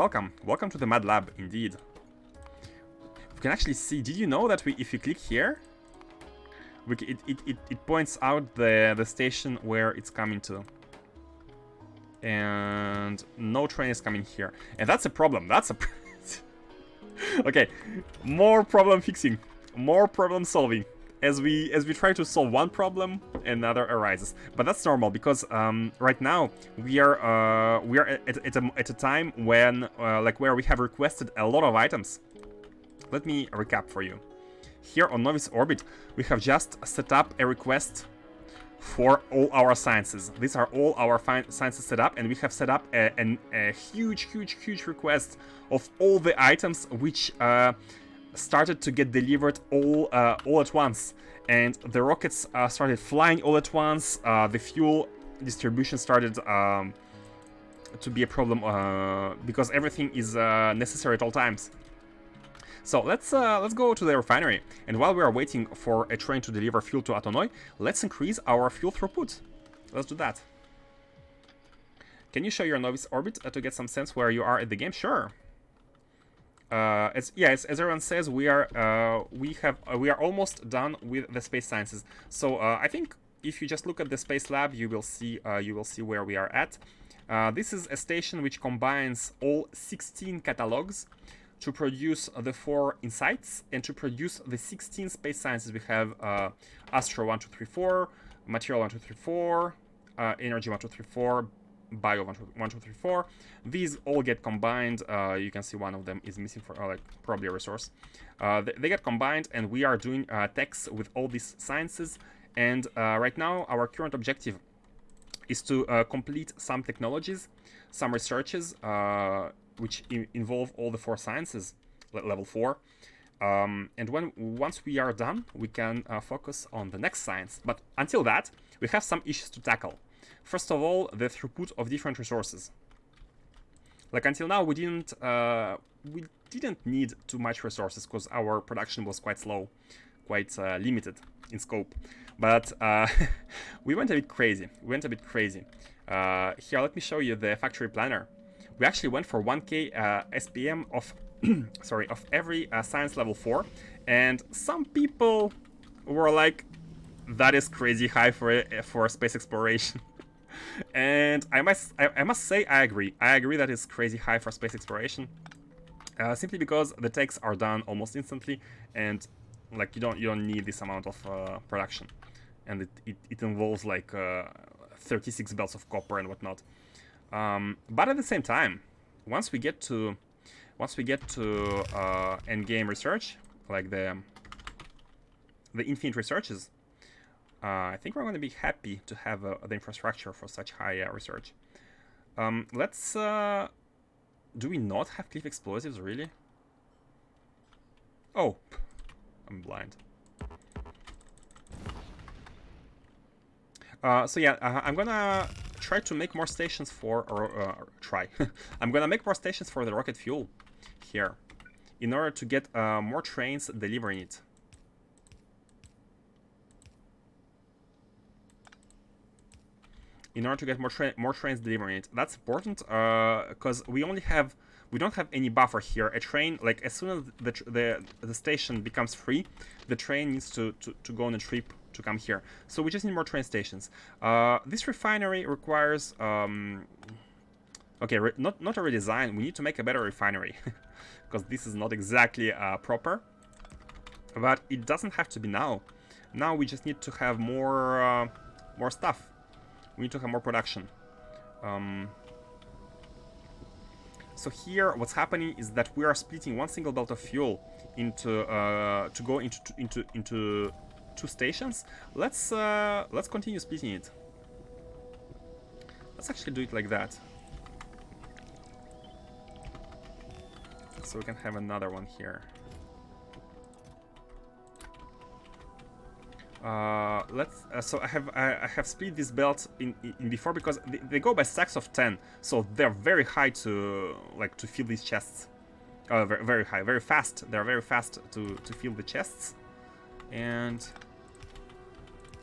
to the Mad Lab, indeed. We can actually see. Did you know that if you click here, it points out the station where it's coming to, and no train is coming here, and that's a problem. That's a okay. More problem fixing, more problem solving. As we try to solve one problem, another arises. But that's normal because right now we are at a time when where we have requested a lot of items. Let me recap for you. Here on Novice Orbit, we have just set up a request for all our sciences. These are all our sciences set up, and we have set up a huge request of all the items which started to get delivered all at once. And the rockets started flying all at once. The fuel distribution started to be a problem because everything is necessary at all times. So let's go to the refinery, and while we are waiting for a train to deliver fuel to Atonoi, let's increase our fuel throughput. Let's do that. Can you show your Novice Orbit to get some sense where you are at the game? Sure. As everyone says, we are almost done with the space sciences. So I think if you just look at the space lab, you will see where we are at. This is a station which combines all 16 catalogs. to produce the 4 insights and to produce the 16 space sciences. We have Astro 1, 2, 3, 4, Material 1, 2, 3, 4, Energy 1, 2, 3, 4, Bio 1, 2, 3, 4. These all get combined. You can see one of them is missing for like probably a resource. They get combined, and we are doing techs with all these sciences. And right now, our current objective is to complete some technologies, some researches, which involve all the 4 sciences, level 4. And once we are done, we can focus on the next science. But until that, we have some issues to tackle. First of all, the throughput of different resources. Like until now, we didn't need too much resources because our production was quite slow, quite limited in scope. But we went a bit crazy. Here, let me show you the factory planner. We actually went for 1k SPM of of every science level 4, and some people were like, "That is crazy high for space exploration." And I must say I agree. I agree that it's crazy high for space exploration, simply because the techs are done almost instantly, and like you don't need this amount of production, and it involves like 36 belts of copper and whatnot. But at the same time, once we get to end game research, like the infinite researches, I think we're going to be happy to have the infrastructure for such high research. Let's do we not have cliff explosives, really? Oh, I'm blind. So yeah, I'm gonna try to make more stations for, I'm gonna make more stations for the rocket fuel here, in order to get more trains delivering it. In order to get more trains delivering it. That's important because we don't have any buffer here. A train, like as soon as the station becomes free, the train needs to go on a trip to come here. So we just need more train stations. This refinery requires okay, not a redesign. We need to make a better refinery because this is not exactly proper. But it doesn't have to be now. Now we just need to have more stuff. We need to have more production. So here, what's happening is that we are splitting one single belt of fuel into to go into 2 stations. Let's continue splitting it. Let's actually do it like that, so we can have another one here. So I have split this belt in before because they go by stacks of 10, so they're very high to fill these chests. Very high, very fast. They're very fast to fill the chests. And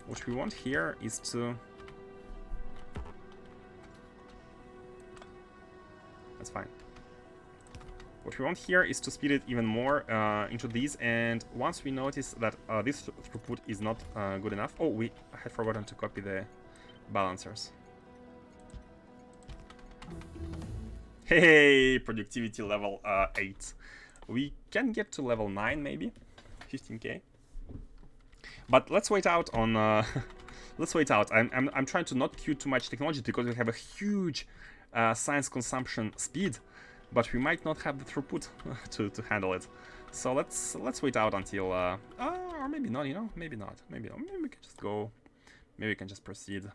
what we want here is to, that's fine. What we want here is to speed it even more into these, and once we notice that this throughput is not good enough... Oh, I had forgotten to copy the balancers. Hey, productivity level 8. We can get to level 9 maybe, 15k. But let's wait out on... let's wait out. I'm trying to not queue too much technology because we have a huge science consumption speed. But we might not have the throughput to handle it. So let's wait out until or maybe not, you know, maybe not. Maybe we can just go. Maybe we can just proceed.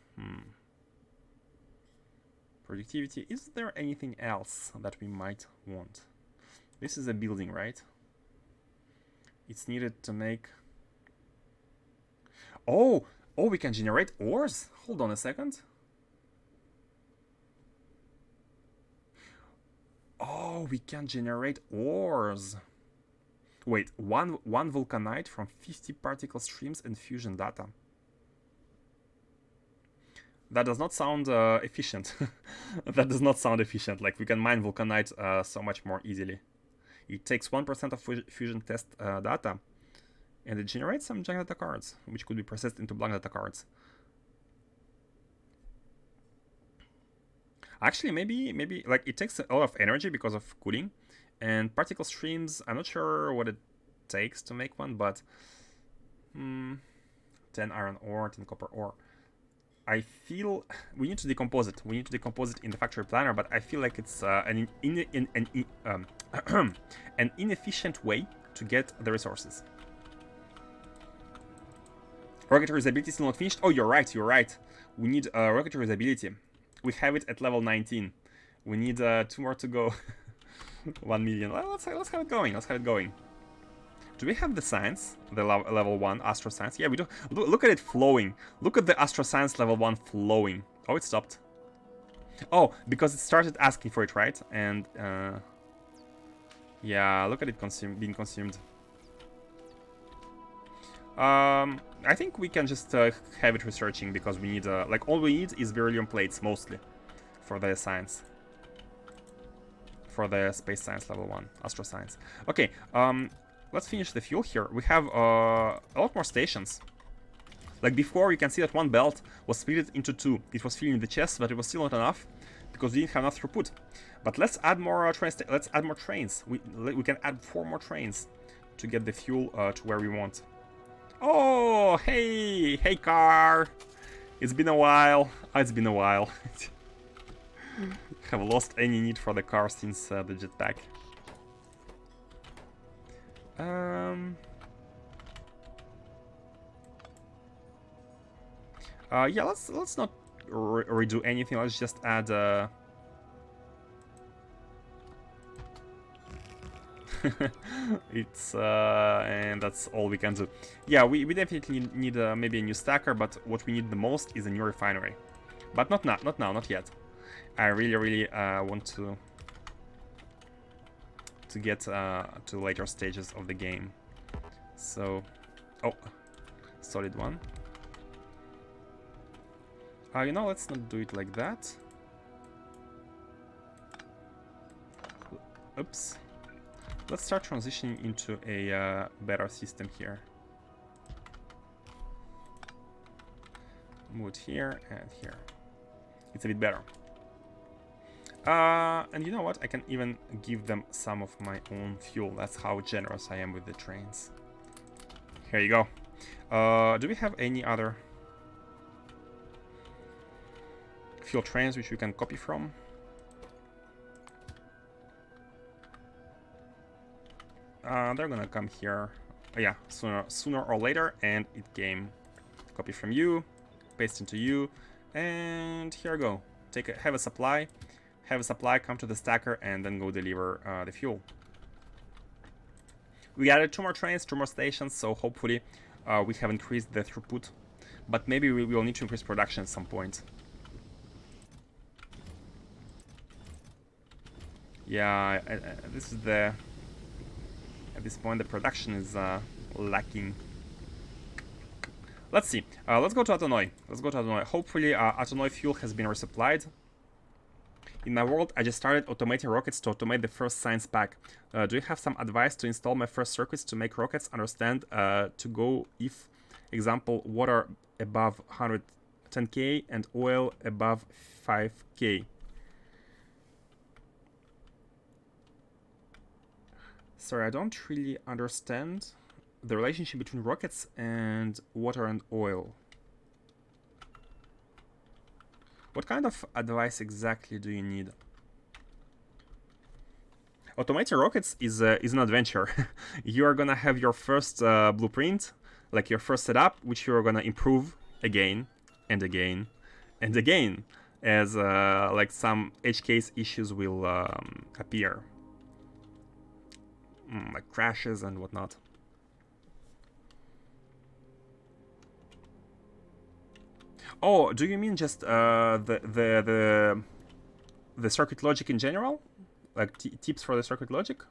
Productivity. Is there anything else that we might want? This is a building, right? It's needed to make... Oh, we can generate ores. Hold on a second. Oh, we can generate ores. Wait, one vulcanite from 50 particle streams and fusion data. That does not sound efficient. That does not sound efficient. Like, we can mine vulcanite so much more easily. It takes 1% of fusion test data, and it generates some junk data cards, which could be processed into blank data cards. Actually, maybe like it takes a lot of energy because of cooling, And particle streams, I'm not sure what it takes to make one, but 10 iron ore, 10 copper ore. I feel we need to decompose it. We need to decompose it in the factory planner, but I feel like it's an inefficient way to get the resources. Rocket usability is still not finished. Oh, you're right. You're right. We need rocket usability. We have it at level 19. We need 2 more to go. 1 million. Well, let's have it going. Let's have it going. Do we have the science? The level 1 astro science? Yeah, we do. Look at it flowing. Look at the astro science level 1 flowing. Oh, it stopped. Oh, because it started asking for it, right? And yeah, look at it being consumed. I think we can just have it researching, because we need like all we need is beryllium plates mostly for the science. For the space science level 1, astro science. Okay, let's finish the fuel here. We have a lot more stations. Like before, you can see that one belt was split into 2. It was filling the chest, but it was still not enough because we didn't have enough throughput. But let's add more trains. Let's add more trains. We can add 4 more trains to get the fuel to where we want. Oh, hey car! It's been a while. Oh, it's been a while. Have lost any need for the car since the jetpack. Yeah, let's not redo anything. Let's just add it's and that's all we can do. Yeah, we definitely need maybe a new stacker, but what we need the most is a new refinery. But not now, not yet. I really want to get to later stages of the game. So, oh, solid one. You know, let's not do it like that. Oops. Let's start transitioning into a better system here. Move it here and here. It's a bit better. And you know what? I can even give them some of my own fuel. That's how generous I am with the trains. Here you go. Do we have any other fuel trains which we can copy from? They're gonna come here. Oh, yeah, sooner or later, and it came. Copy from you, paste into you, and here you go. Have a supply, come to the stacker, and then go deliver the fuel. We added 2 more trains, 2 more stations, so hopefully we have increased the throughput. But maybe we will need to increase production at some point. Yeah, this is the... At this point, the production is lacking. Let's see. Let's go to Atonoi. Hopefully, Atonoi fuel has been resupplied. In my world, I just started automating rockets to automate the first science pack. Do you have some advice to install my first circuits to make rockets understand to go if, example, water above 110k and oil above 5k? Sorry, I don't really understand the relationship between rockets and water and oil. What kind of advice exactly do you need? Automating rockets is an adventure. You are gonna have your first blueprint, like your first setup, which you are gonna improve again and again and again, as like some edge case issues will appear. Like crashes and whatnot. Oh, do you mean just the circuit logic in general? Like tips for the circuit logic?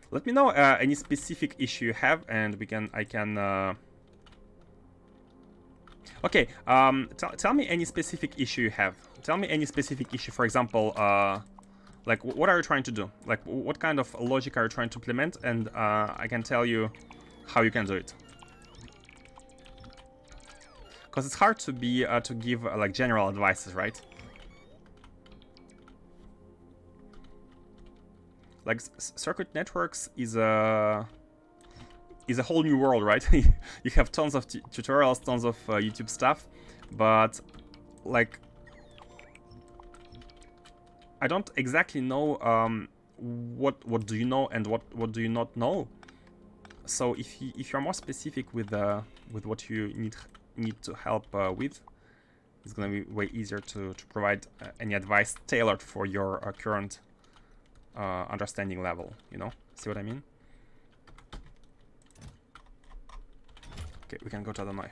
Let me know any specific issue you have, and I can. Okay, tell me any specific issue you have. Tell me any specific issue, for example, like what are you trying to do? Like what kind of logic are you trying to implement, and I can tell you how you can do it. because it's hard to be to give like general advices, right? Like circuit networks is a whole new world, right? You have tons of tutorials, tons of YouTube stuff, but like I don't exactly know what do you know and what do you not know. So if you're more specific with what you need to help with, it's gonna be way easier to provide any advice tailored for your current understanding level. You know, see what I mean? Okay, we can go to Adonai.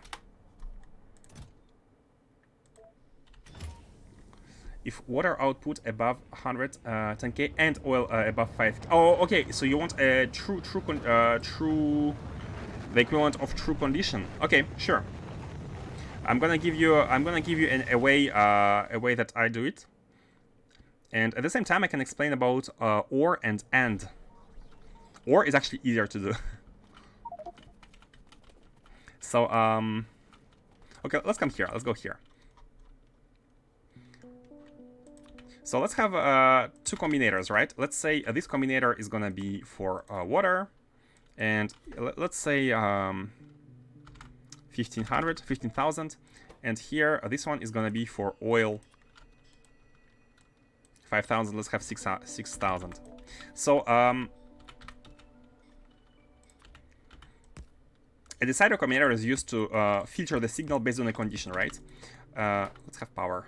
If water output above 110k and oil above 5k. Oh, okay. So you want a true, the equivalent of true condition. Okay, sure. I'm gonna give you a way that I do it, and at the same time I can explain about or and and. Or is actually easier to do. So okay, let's come here. Let's go here. So let's have two combinators, right? Let's say this combinator is gonna be for water, and let's say 15,000, and here this one is gonna be for oil. 5,000. Let's have 6,000. So a decider combinator is used to filter the signal based on a condition, right? Let's have power.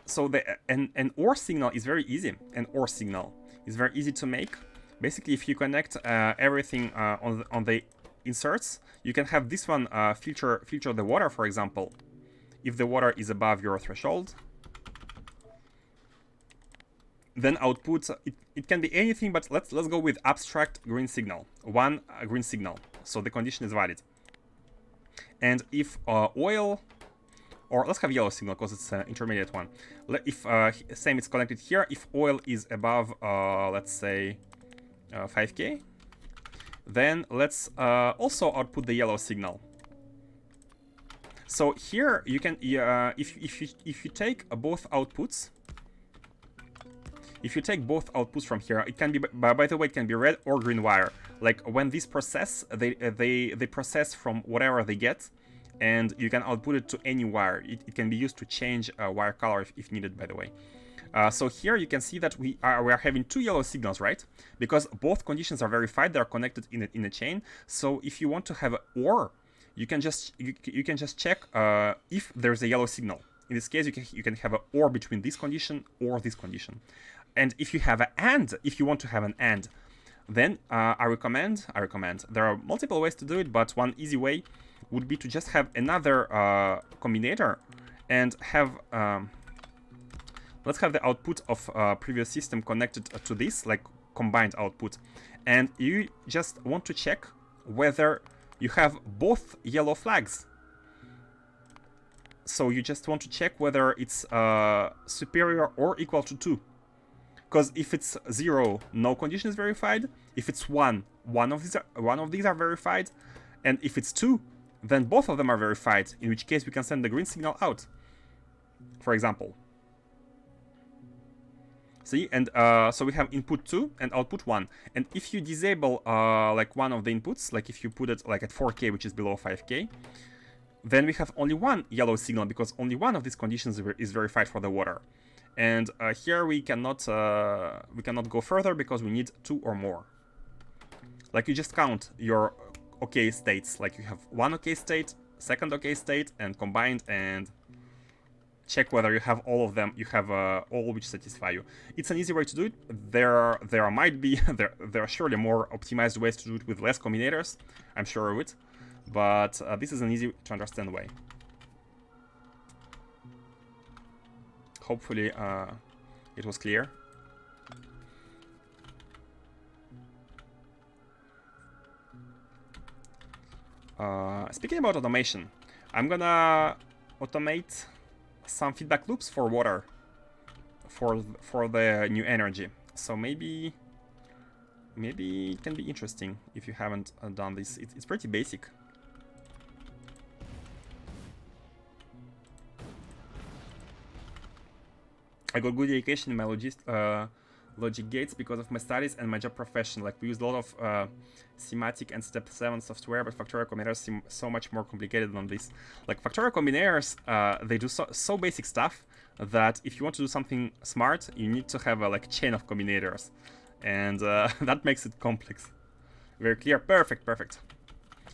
So an OR signal is very easy. An OR signal is very easy to make. Basically, if you connect everything on the inserts, you can have this one filter the water, for example, if the water is above your threshold. Then output, it can be anything, but let's go with abstract green signal. One green signal, so the condition is valid. And if oil, or let's have yellow signal because it's an intermediate one. If same, it's connected here. If oil is above, let's say 5k, then let's also output the yellow signal. So here you can, if you take both outputs. If you take both outputs from here, it can be, by the way, it can be red or green wire. Like when these process, they process from whatever they get, and you can output it to any wire. It can be used to change wire color if needed, by the way. So here you can see that we are having two yellow signals, right? Because both conditions are verified, they are connected in a chain. So if you want to have OR, you can just check if there's a yellow signal. In this case, you can have an OR between this condition or this condition. And if you have an AND, if you want to have an AND, then I recommend. There are multiple ways to do it, but one easy way would be to just have another combinator and have, let's have the output of previous system connected to this, like combined output. And you just want to check whether you have both yellow flags. So you just want to check whether it's superior or equal to 2. Because if it's 0, no condition is verified. If it's 1, one of these are verified. And if it's 2, then both of them are verified, in which case we can send the green signal out, for example. See, and so we have input 2 and output 1. And if you disable like one of the inputs, like if you put it like at 4k, which is below 5k, then we have only one yellow signal because only one of these conditions is verified for the water. And here we cannot go further because we need 2 or more. Like you just count your OK states. Like you have one OK state, second OK state, and combined, and check whether you have all of them. You have all which satisfy you. It's an easy way to do it. There might be there are surely more optimized ways to do it with less combinators. I'm sure of it, but this is an easy to understand way. Hopefully it was clear. Speaking about automation, I'm gonna automate some feedback loops for water for the new energy. So maybe Maybe it can be interesting if you haven't done this. It's pretty basic. I got good education in my logic gates because of my studies and my job profession. Like, we used a lot of schematic and step 7 software, but Factorio combinators seem so much more complicated than this. Like, Factorio combinators, they do so basic stuff that if you want to do something smart, you need to have a like chain of combinators, and that makes it complex. Very clear. Perfect, perfect.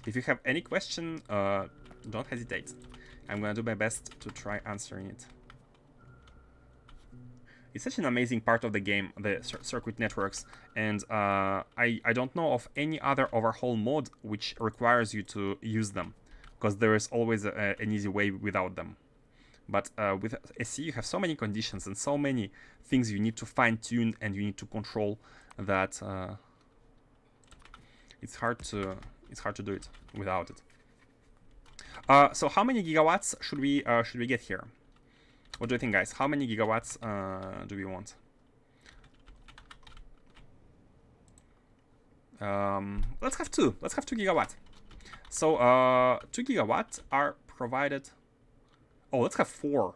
If you have any question, don't hesitate. I'm gonna do my best to try answering it. It's such an amazing part of the game, the circuit networks, and I don't know of any other overhaul mode which requires you to use them, because there is always an easy way without them. But with SC you have so many conditions and so many things you need to fine-tune and you need to control that it's hard to do it without it. So how many gigawatts should we get here? What do you think, guys? How many gigawatts do we want? Let's have 2. Let's have 2 gigawatts. So 2 gigawatts are provided. Oh, let's have 4.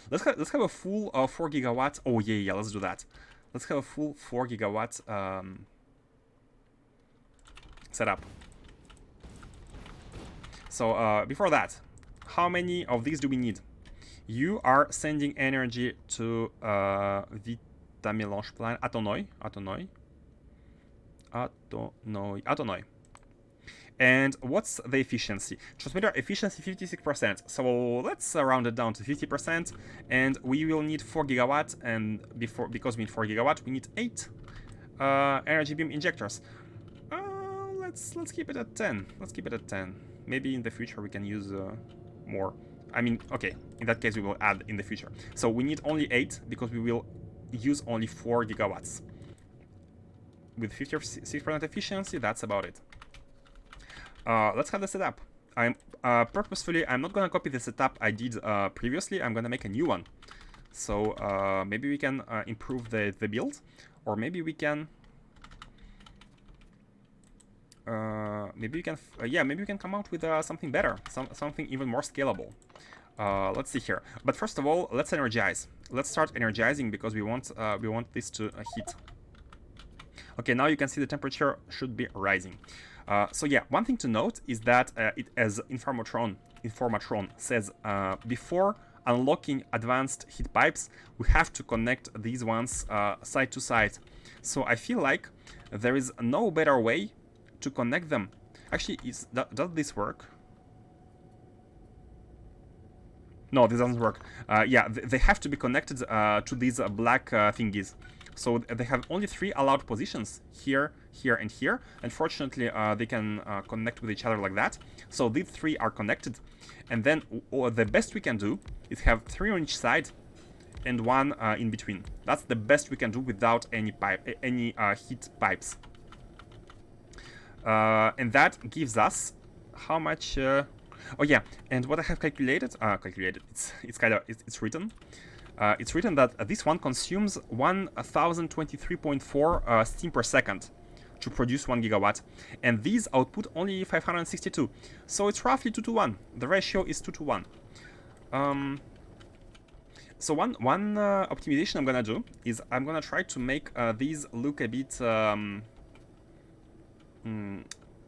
Let's have a full 4 gigawatts. Oh yeah, let's do that. Let's have a full 4 gigawatts setup. So before that, how many of these do we need? You are sending energy to Vitamelange plan Atonoi. And what's the efficiency? Transmitter efficiency 56%. So let's round it down to 50%, and we will need 4 gigawatts. And because we need 4 gigawatts, we need 8 energy beam injectors. Let's keep it at 10. Let's keep it at 10. Maybe in the future we can use more. I mean, okay, in that case we will add in the future. So we need only 8 because we will use only 4 gigawatts. With 56% efficiency, that's about it. Let's have the setup. I'm not gonna copy the setup I did previously. I'm gonna make a new one. So maybe we can improve the build, or maybe we can maybe we can come out with something better, something even more scalable. Let's see here. But first of all, let's energize. Let's start energizing because we want this to heat. Okay, now you can see the temperature should be rising. So yeah, one thing to note is that as Informatron says, before unlocking advanced heat pipes, we have to connect these ones side to side. So I feel like there is no better way to connect them. Actually, does this work? No, this doesn't work. Yeah, they have to be connected to these black thingies. So they have only 3 allowed positions, here, here, and here. Unfortunately, they can connect with each other like that. So these 3 are connected. And then the best we can do is have 3 on each side and 1 in between. That's the best we can do without any heat pipes. And that gives us how much... oh yeah, and what I have calculated, it's written. It's written that this one consumes 1023.4 steam per second to produce 1 gigawatt, and these output only 562. So it's roughly 2 to 1. The ratio is 2 to 1. So one optimization I'm gonna do is I'm gonna try to make these look a bit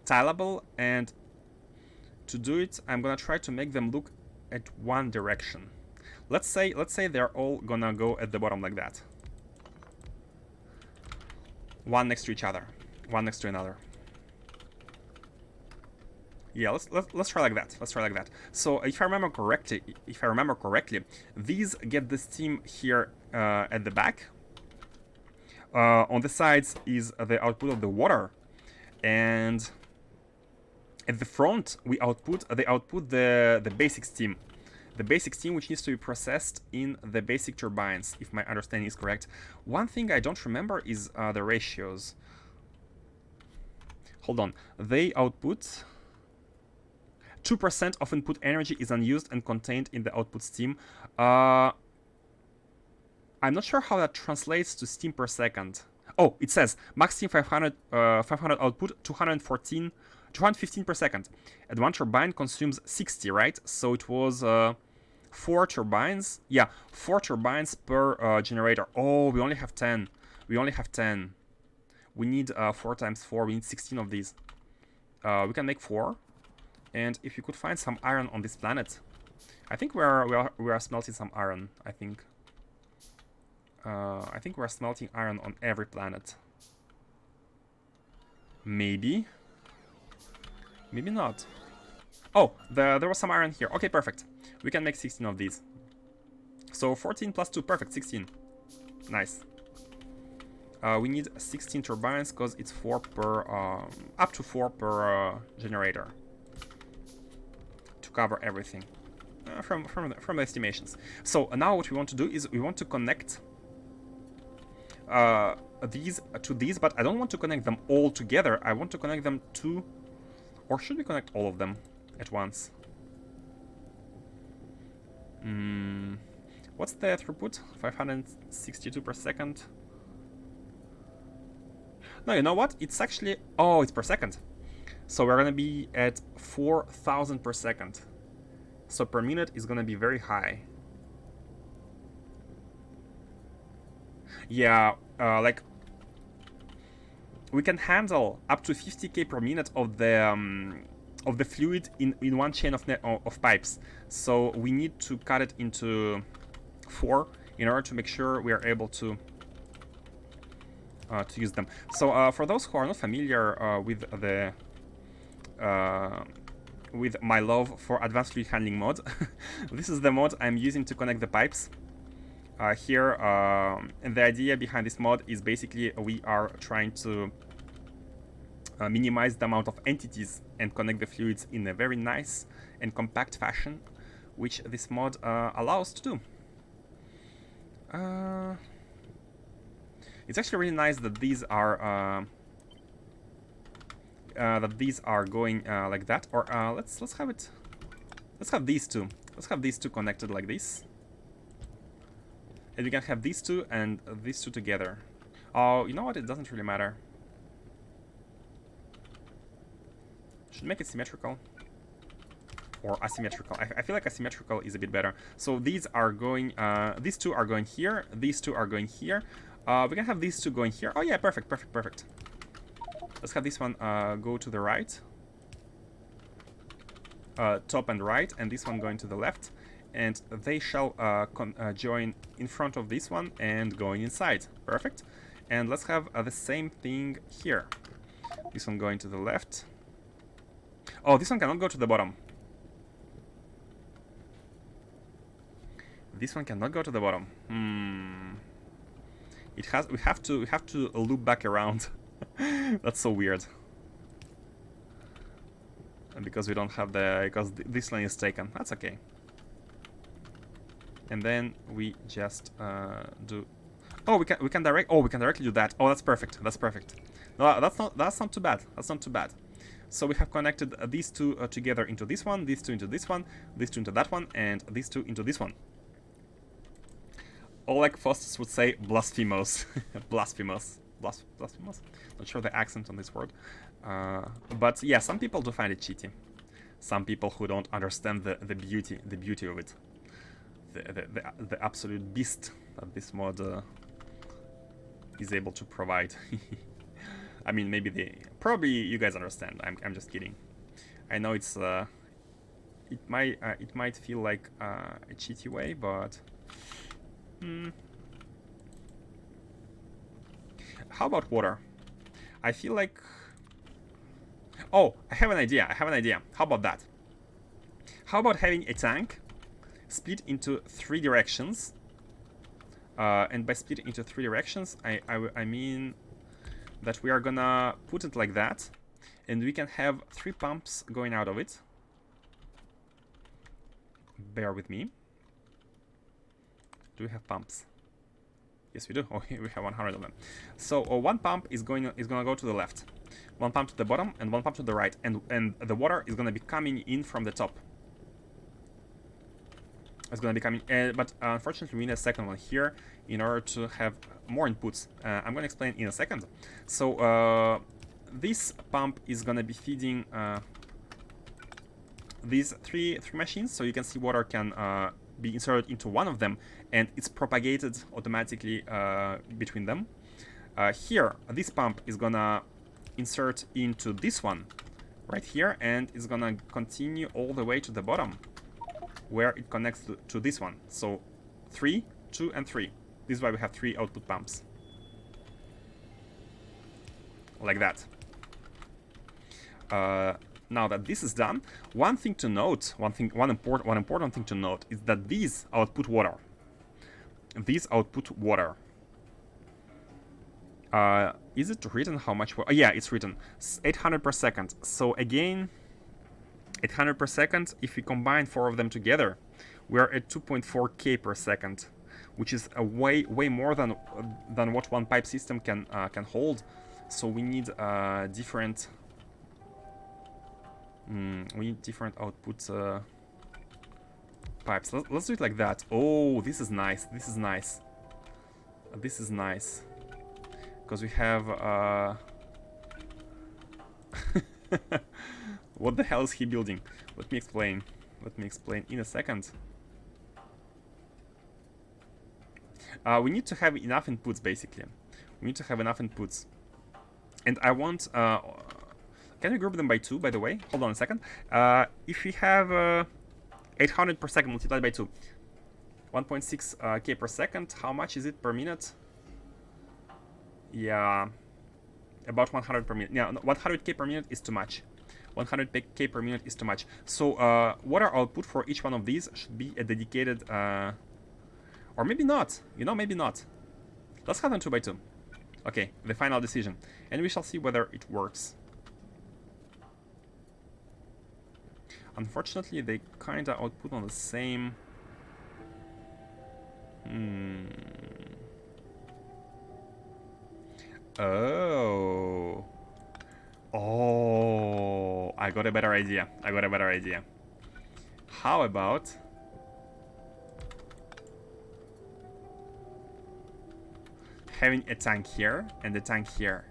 tileable, and to do it, I'm gonna try to make them look at one direction. Let's say they're all gonna go at the bottom like that. One next to each other, one next to another. Yeah, let's try like that. Let's try like that. So if I remember correctly, these get the steam here at the back. On the sides is the output of the water, and at the front they output the basic steam. The basic steam which needs to be processed in the basic turbines, if my understanding is correct. One thing I don't remember is the ratios. Hold on. They output 2% of input energy is unused and contained in the output steam. I'm not sure how that translates to steam per second. Oh, it says maximum 500 output, 215 per second. And one turbine consumes 60, right? So it was 4 turbines. Yeah, 4 turbines per generator. Oh, we only have 10. We only have 10. We need 4 times 4. We need 16 of these. We can make 4. And if you could find some iron on this planet, I think we are smelting some iron. I think we're smelting iron on every planet. Maybe. Maybe not. Oh, there was some iron here. Okay, perfect. We can make 16 of these. So 14 plus 2, perfect, 16. Nice. We need 16 turbines because it's 4 per, up to 4 per generator to cover everything from the estimations. So now what we want to do is we want to connect these to these, but I don't want to connect them all together. I want to connect them to, or should we connect all of them at once? What's the throughput? 562 per second. No, you know what? It's actually, oh, it's per second. So we're gonna be at 4,000 per second. So per minute is gonna be very high. Yeah, like we can handle up to 50k per minute of the fluid in one chain of pipes. So we need to cut it into 4 in order to make sure we are able to use them. So for those who are not familiar with my love for advanced fluid handling mod, this is the mod I'm using to connect the pipes. Here, and the idea behind this mod is basically we are trying to minimize the amount of entities and connect the fluids in a very nice and compact fashion, which this mod allows to do. It's actually really nice that these are going like that. Or let's have it. Let's have these two. Let's have these two connected like this. And we can have these two and these two together. Oh, you know what? It doesn't really matter. Should make it symmetrical. Or asymmetrical. I feel like asymmetrical is a bit better. So these are going, these two are going here. These two are going here. We can have these two going here. Oh yeah, perfect, perfect, perfect. Let's have this one go to the right. Top and right. And this one going to the left. And they shall join in front of this one and going inside. Perfect. And let's have the same thing here. This one going to the left. Oh, this one cannot go to the bottom. This one cannot go to the bottom. It has. We have to loop back around. That's so weird. And because we don't have because this line is taken. That's okay. And then we just do. Oh, we can directly do that. Oh, that's perfect. That's perfect. No, that's not too bad. That's not too bad. So we have connected these two together into this one, these two into this one, these two into that one, and these two into this one. Or like Faustus would say, blasphemous. Blasphemous. Blasphemous? Not sure the accent on this word. But yeah, some people do find it cheaty. Some people who don't understand the beauty of it. The absolute beast that this mod is able to provide. I mean, probably you guys understand. I'm just kidding. I know it's it might feel like a cheaty way, but how about water? I feel like, oh, I have an idea. How about that? How about having a tank split into 3 directions? And by split into 3 directions, I mean that we are gonna put it like that, and we can have 3 pumps going out of it. Bear with me. Do we have pumps? Yes, we do. Oh, we have 100 of them. So one pump is gonna go to the left, one pump to the bottom, and one pump to the right, and the water is gonna be coming in from the top. It's gonna be coming, but unfortunately we need a second one here in order to have more inputs. I'm gonna explain in a second. So this pump is gonna be feeding these three machines, so you can see water can be inserted into one of them, and it's propagated automatically between them. Here, this pump is gonna insert into this one right here, and it's gonna continue all the way to the bottom, where it connects to this one. So 3, 2, and 3. This is why we have 3 output pumps. Like that. Now that this is done, one thing to note, one important thing to note is that these output water, is it written how much? Yeah, it's written 800 per second. So again, 800 per second. If we combine 4 of them together, we are at 2.4K per second, which is a way more than what one pipe system can hold. So we need different. We need different output pipes. Let's do it like that. Oh, this is nice. This is nice. This is nice. Because we have... What the hell is he building? Let me explain. Let me explain in a second. We need to have enough inputs, basically. We need to have enough inputs. And I want... can we group them by 2, by the way? Hold on a second. If we have 800 per second multiplied by 2, 1.6K per second, how much is it per minute? Yeah, about 100 per minute. Yeah, 100K per minute is too much. 100K per minute is too much. So water output for each one of these should be a dedicated... or maybe not. You know, maybe not. Let's have them 2 by 2. Okay, the final decision. And we shall see whether it works. Unfortunately, they kinda output on the same... Oh. Oh, I got a better idea. I got a better idea. How about... having a tank here and a tank here?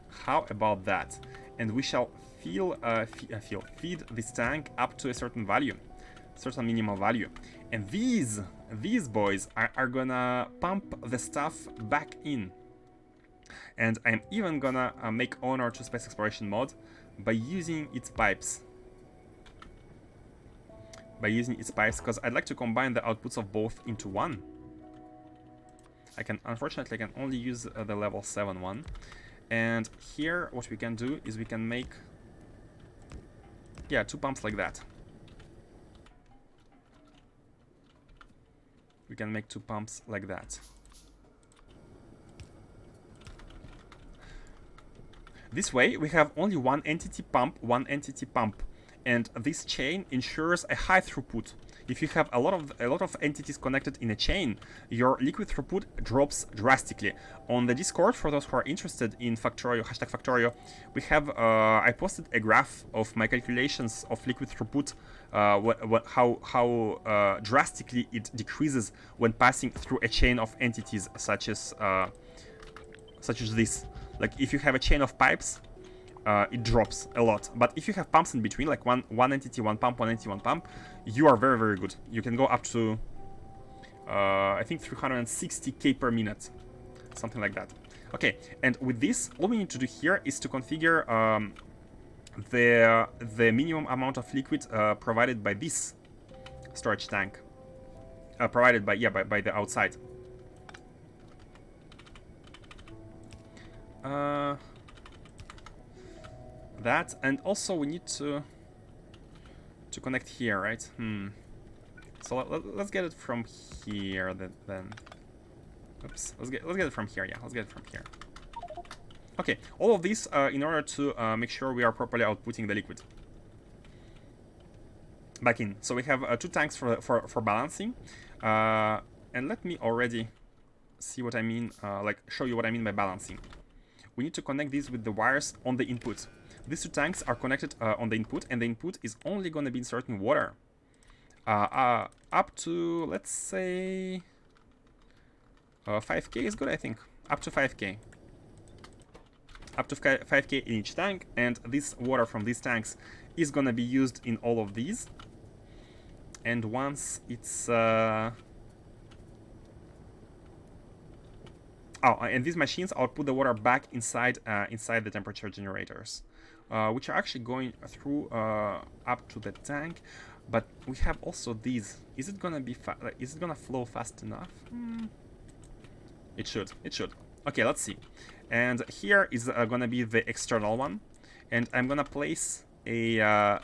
How about that? And we shall feed this tank up to a certain value, certain minimal value. And these boys are gonna pump the stuff back in. And I'm even gonna make honor to Space Exploration mod by using its pipes. Because I'd like to combine the outputs of both into one. Unfortunately, I can only use the level 7 one. And here, what we can do is we can make, yeah, 2 pumps like that. We can make 2 pumps like that. This way, we have only one entity pump, and this chain ensures a high throughput. If you have a lot of entities connected in a chain, your liquid throughput drops drastically. On the Discord, for those who are interested in Factorio, #Factorio, we have I posted a graph of my calculations of liquid throughput, how drastically it decreases when passing through a chain of entities such as this. Like if you have a chain of pipes, it drops a lot. But if you have pumps in between, like one entity, one pump, one entity, one pump, you are very, very good. You can go up to, I think 360K per minute, something like that. Okay, and with this, all we need to do here is to configure the minimum amount of liquid provided by this storage tank, provided by the outside. That, and also we need to connect here, right? So let's get it from here then. Oops, let's get it from here. Yeah, let's get it from here. Okay, all of these in order to make sure we are properly outputting the liquid back in. So we have 2 tanks for balancing, and let me already see what I mean, like show you what I mean by balancing. We need to connect these with the wires on the input. These two tanks are connected on the input, and the input is only going to be inserting water. Up to, let's say, 5k is good, I think. Up to 5k. Up to 5k in each tank, and this water from these tanks is gonna be used in all of these. And once it's and these machines, I'll put the water back inside inside the temperature generators, which are actually going through up to the tank. But we have also these. Is it gonna be is it gonna flow fast enough? It should. It should. Okay, let's see. And here is gonna be the external one, and I'm gonna place a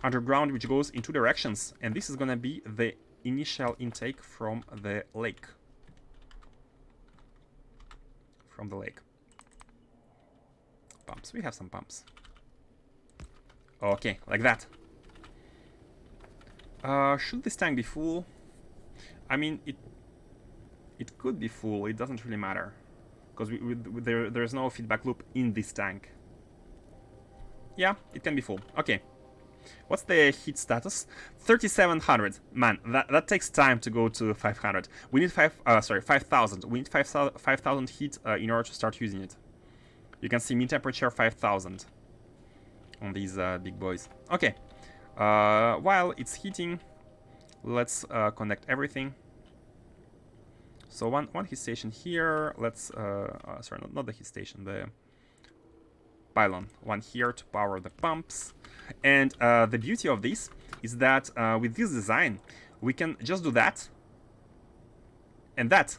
underground which goes in two directions, and this is gonna be the initial intake from the lake. From the lake. Pumps. We have some pumps. Okay, like that. Should this tank be full? I mean, it could be full. It doesn't really matter, because there's no feedback loop in this tank. Yeah, it can be full. Okay. What's the heat status? 3700. Man, that takes time to go to 500. We need 5,000. We need 5,000 heat in order to start using it. You can see mean temperature 5,000 on these big boys. Okay. While it's heating, let's connect everything. So one heat station here. Let's sorry, not the heat station, the pylon. One here to power the pumps. And the beauty of this is that with this design, we can just do that and that.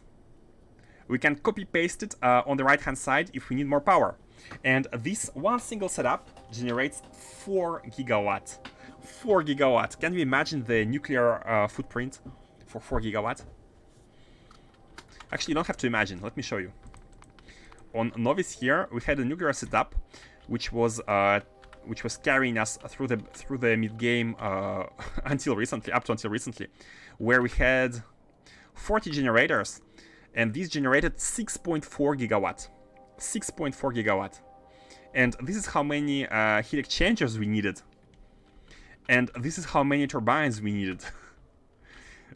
We can copy paste it on the right hand side if we need more power. And this one single setup generates 4 gigawatt. 4 gigawatt. Can you imagine the nuclear footprint for 4 gigawatt? Actually, you don't have to imagine. Let me show you. On Novice here, we had a nuclear setup, which was carrying us through the mid game until recently, up to until recently, where we had 40 generators, and these generated 6.4 gigawatt. 6.4 gigawatt. And this is how many heat exchangers we needed. And this is how many turbines we needed.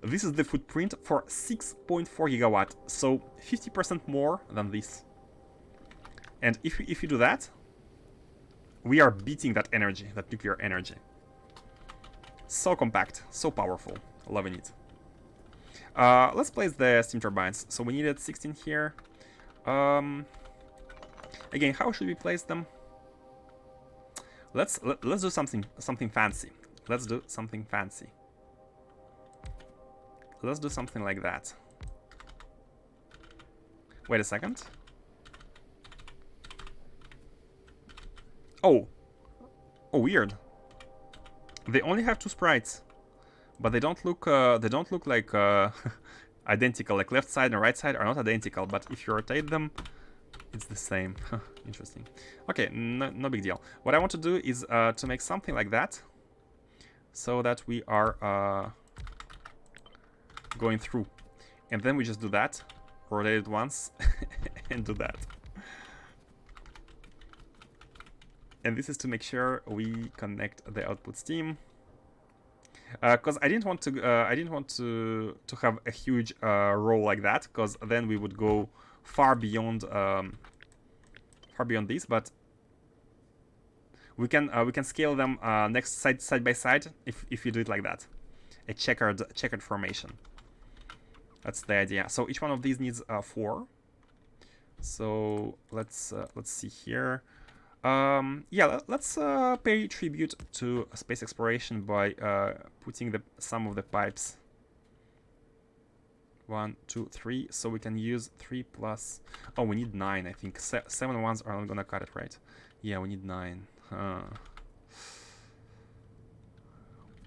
This is the footprint for 6.4 gigawatt, so 50% more than this. And if you do that, we are beating that energy, that nuclear energy. So compact, so powerful, loving it. Let's place the steam turbines. So we needed 16 here. Again, how should we place them? Let's do something fancy. Let's do something fancy. Let's do something like that. Wait a second. Oh, weird. They only have 2 sprites, but they don't look like identical. Like left side and right side are not identical, but if you rotate them, it's the same. Interesting. Okay, no big deal. What I want to do is to make something like that, so that we are going through, and then we just do that, rotate it once, and do that. And this is to make sure we connect the output steam, because I didn't want to have a huge roll like that, because then we would go far beyond this. But we can scale them next side by side if you do it like that, a checkered formation. That's the idea. So each one of these needs 4. So let's see here. Yeah, let's pay tribute to space exploration by putting some of the pipes. 1, 2, 3. So we can use 3 plus. Oh, we need 9. I think 7 ones are not gonna cut it, right? Yeah, we need 9.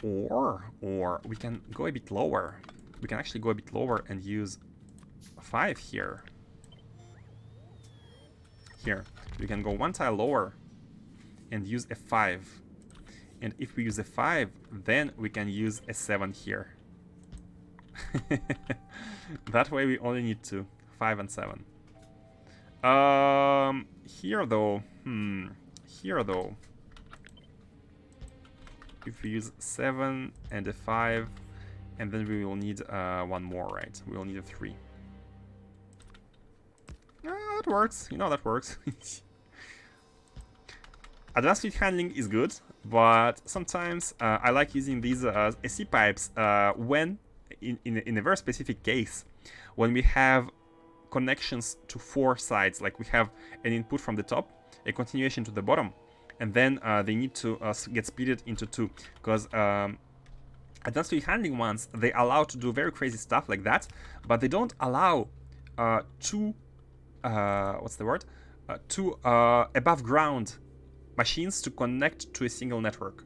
Or we can go a bit lower. We can actually go a bit lower and use 5 here. Here, we can go 1 tile lower and use a 5. And if we use a 5, then we can use a 7 here. That way we only need 2, 5 and 7. Here though, Here though, if we use 7 and a 5, and then we will need one more, right? We will need a 3. That works. You know that works. Advanced fluid handling is good, but sometimes I like using these SC pipes when, in a very specific case, when we have connections to 4 sides, like we have an input from the top, a continuation to the bottom, and then they need to get split into 2, because advanced fluid handling ones, they allow to do very crazy stuff like that, but they don't allow two above ground machines to connect to a single network.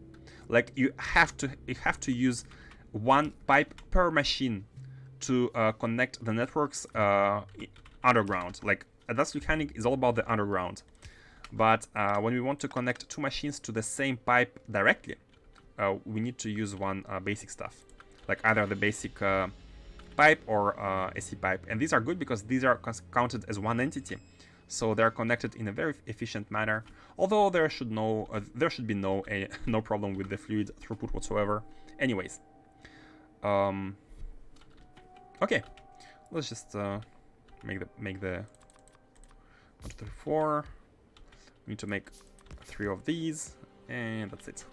Like you have to use one pipe per machine to connect the networks underground. Like advanced mechanic is all about the underground, but when we want to connect 2 machines to the same pipe directly, we need to use one basic stuff, like either the basic pipe or SC pipe, and these are good because these are counted as one entity. So they're connected in a very efficient manner, although there should be no problem with the fluid throughput whatsoever. Anyways, okay, let's just make the 1, 2, 3, 4. We need to make 3 of these, and that's it.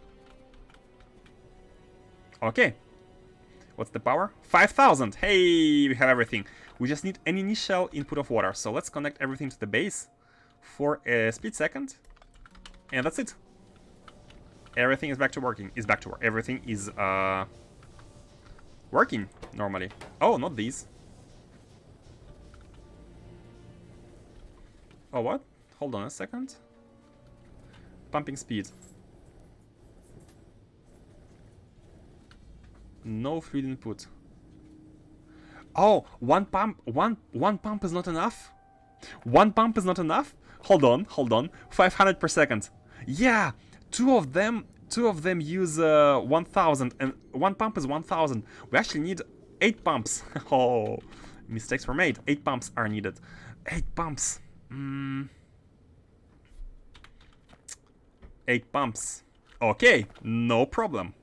Okay, what's the power? 5,000. Hey, we have everything. We just need an initial input of water. So let's connect everything to the base for a split second. And that's it. Everything is back to working. Everything is working normally. Oh, not these. Oh, what? Hold on a second. Pumping speed. No fluid input. Oh, one pump is not enough? One pump is not enough? Hold on. 500 per second. Yeah, two of them use 1,000, and one pump is 1,000. We actually need 8 pumps. Oh, mistakes were made. 8 pumps are needed. 8 pumps. 8 pumps. Okay, no problem.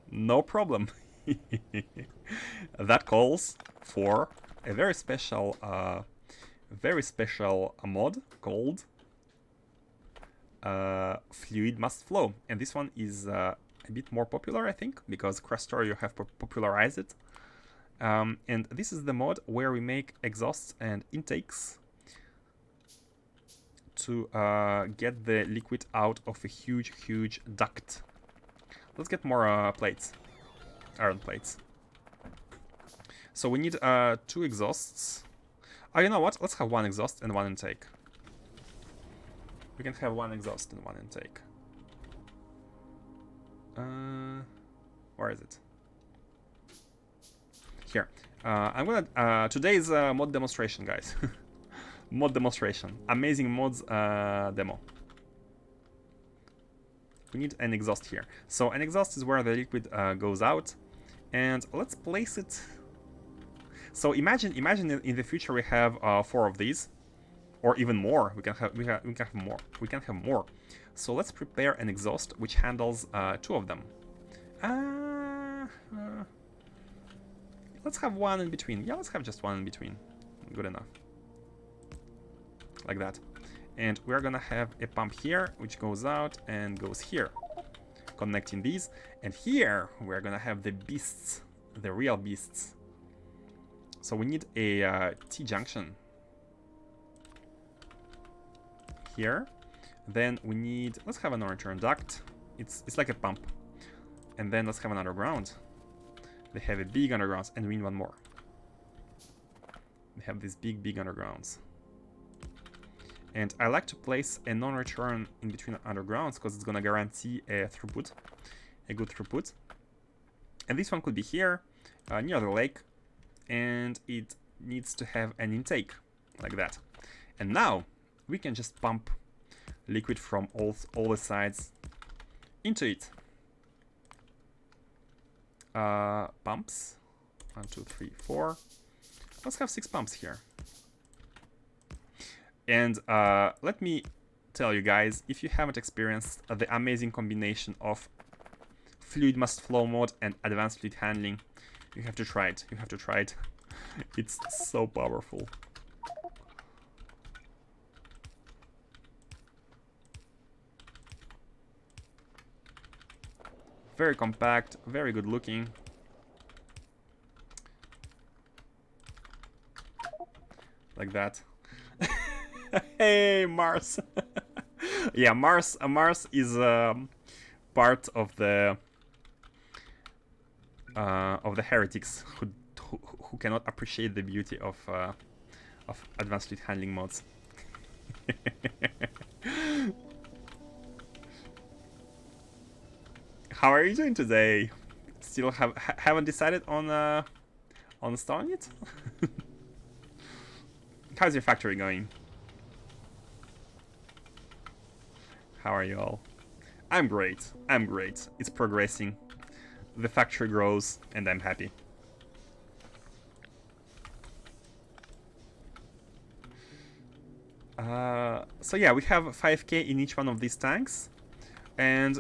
That calls for a very special mod called Fluid Must Flow, and this one is a bit more popular, I think, because Factorio have popularized it. And this is the mod where we make exhausts and intakes to get the liquid out of a huge duct. Let's get more plates, iron plates. So we need 2 exhausts. Oh, you know what? Let's have 1 exhaust and 1 intake. We can have 1 exhaust and 1 intake. Where is it? Here. I'm gonna. Today's mod demonstration, guys. Mod demonstration. Amazing mods demo. We need an exhaust here. So an exhaust is where the liquid goes out, and let's place it. So imagine in the future we have 4 of these, or even more. We can have more. So let's prepare an exhaust which handles 2 of them. Let's have 1 in between. Yeah, let's have just 1 in between. Good enough. Like that. And we're gonna have a pump here which goes out and goes here, connecting these. And here we're gonna have the beasts, the real beasts. So we need a T-junction here. Then we need, let's have an return duct. It's like a pump. And then let's have an underground. They have a big undergrounds, and we need 1 more. They have these big undergrounds. And I like to place a non-return in between undergrounds because it's gonna guarantee a throughput, a good throughput. And this one could be here, near the lake, and it needs to have an intake, like that. And now we can just pump liquid from all the sides into it. Pumps, 1, 2, 3, 4. Let's have 6 pumps here. And let me tell you guys, if you haven't experienced the amazing combination of fluid mass flow mode and advanced fluid handling, you have to try it. You have to try it. It's so powerful. Very compact, very good looking. Like that. Hey, Mars. Yeah, Mars is part of the heretics who cannot appreciate the beauty of advanced fluid handling mods. How are you doing today? Still haven't decided on installing it? How's your factory going? How are you all? I'm great. I'm great. It's progressing. The factory grows, and I'm happy. So yeah, we have 5k in each one of these tanks. And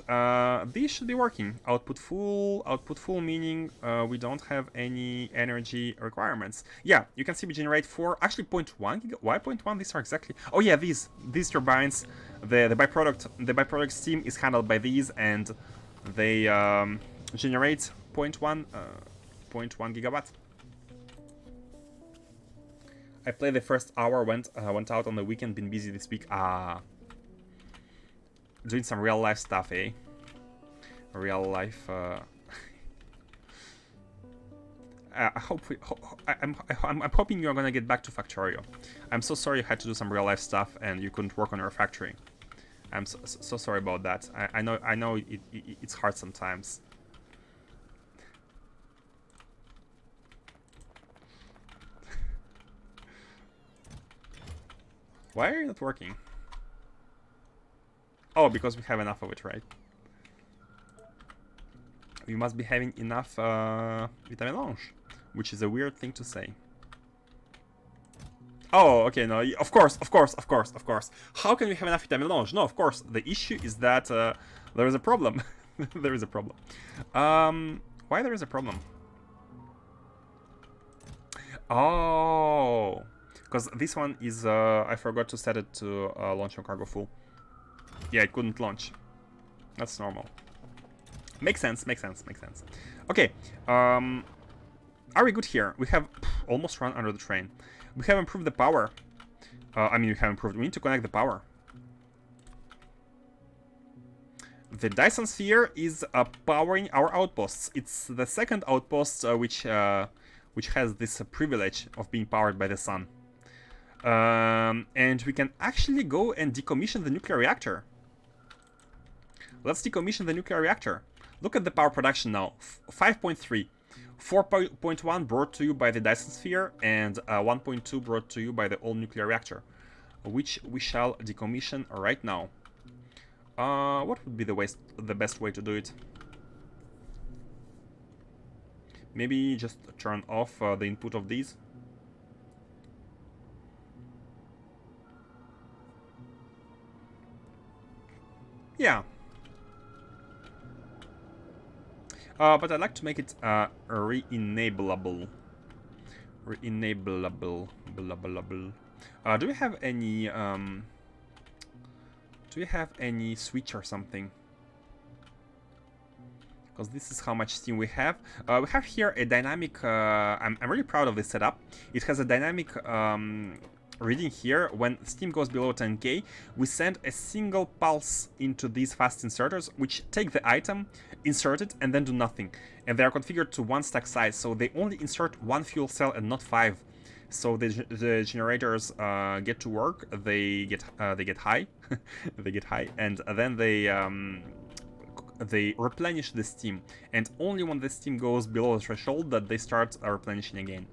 these should be working. Output full meaning we don't have any energy requirements. Yeah, you can see we generate 4, actually 0.1 giga. Why 0.1? These are exactly. Oh yeah, these turbines. The byproduct steam is handled by these, and they generate 0.1 gigawatt. I played the first hour. Went out on the weekend. Been busy this week. Doing some real life stuff, eh? Real life. I'm hoping you're gonna get back to Factorio. I'm so sorry you had to do some real life stuff and you couldn't work on your factory. I'm so sorry about that. I know it's hard sometimes. Why are you not working? Oh, because we have enough of it, right? We must be having enough Vitamelange, which is a weird thing to say. Oh, okay, no, of course. How can we have enough Vitamelange? No, of course. The issue is that there is a problem. There is a problem. Why there is a problem? Oh, because this one is, I forgot to set it to launch on cargo full. Yeah, it couldn't launch. That's normal. Makes sense. Okay, are we good here? We have almost run under the train. We have improved the power. I mean, we have improved. We need to connect the power. The Dyson Sphere is powering our outposts. It's the second outpost which has this privilege of being powered by the sun. And we can actually go and decommission the nuclear reactor. Let's decommission the nuclear reactor. Look at the power production now. 5.3. 4.1 brought to you by the Dyson Sphere, and 1.2 brought to you by the old nuclear reactor, which we shall decommission right now. What would be the best way to do it? Maybe just turn off the input of these. Yeah. But I'd like to make it re-enableable. Re-enableable. Do we have any switch or something? Because this is how much steam we have. We have here a dynamic. I'm really proud of this setup. It has a dynamic reading here. When steam goes below 10k, we send a single pulse into these fast inserters, which take the item, insert it, and then do nothing. And they are configured to 1 stack size, so they only insert 1 fuel cell and not 5. So the generators get to work. They get high, they get high, and then they replenish the steam. And only when the steam goes below the threshold that they start replenishing again.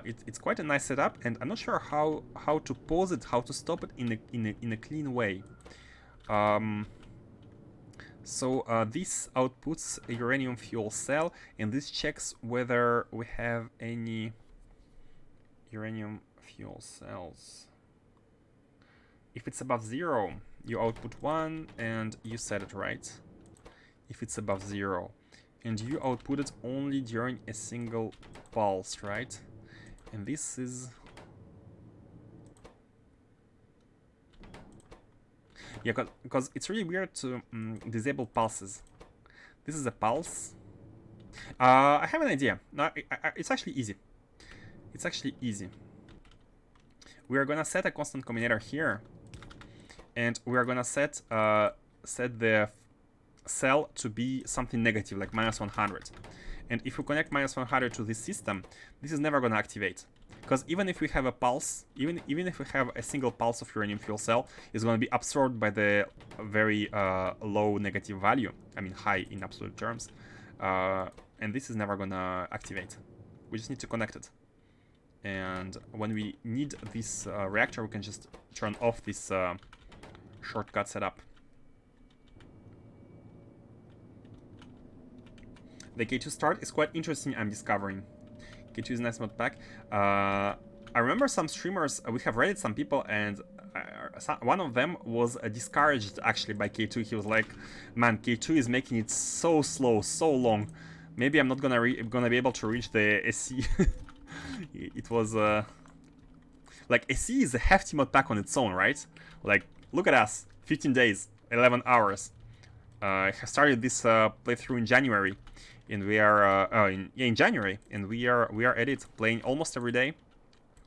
It's quite a nice setup, and I'm not sure how to pause it, how to stop it in a clean way. So this outputs a uranium fuel cell, and this checks whether we have any uranium fuel cells. If it's above 0, you output 1 and you set it right. If it's above 0. And you output it only during a single pulse, right? And this is... Yeah, because it's really weird to disable pulses. This is a pulse. I have an idea. No, it's actually easy. It's actually easy. We are gonna set a constant combinator here, and we are gonna set the cell to be something negative, like -100. And if we connect -100 to this system, this is never gonna activate. Because even if we have a pulse, even if we have a single pulse of uranium fuel cell, it's going to be absorbed by the very low negative value. I mean, high in absolute terms. And this is never going to activate. We just need to connect it. And when we need this reactor, we can just turn off this shortcut setup. The K2 start is quite interesting, I'm discovering. K2 is a nice mod pack. I remember some streamers, we have raided some people, and one of them was discouraged actually by K2. He was like, man, K2 is making it so slow, so long. Maybe I'm not gonna be able to reach the SC. It was like, SC is a hefty mod pack on its own, right? Like, look at us, 15 days, 11 hours. I started this playthrough in January. And we are in January, and we are at it, playing almost every day,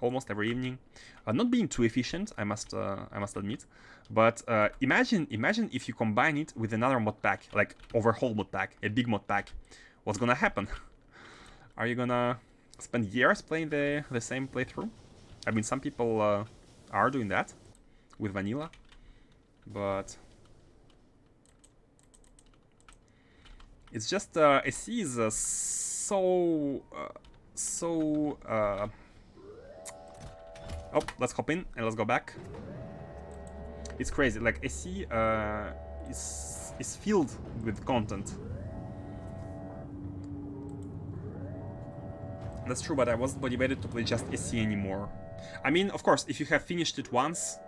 almost every evening. Not being too efficient, I must admit, but imagine if you combine it with another mod pack, like overhaul mod pack, a big mod pack. What's gonna happen? Are you gonna spend years playing the same playthrough? I mean, some people are doing that with vanilla, but it's just SC is so oh, let's hop in and let's go back. It's crazy. Like, SC is filled with content. That's true, but I wasn't motivated to play just SC anymore. I mean, of course, if you have finished it once,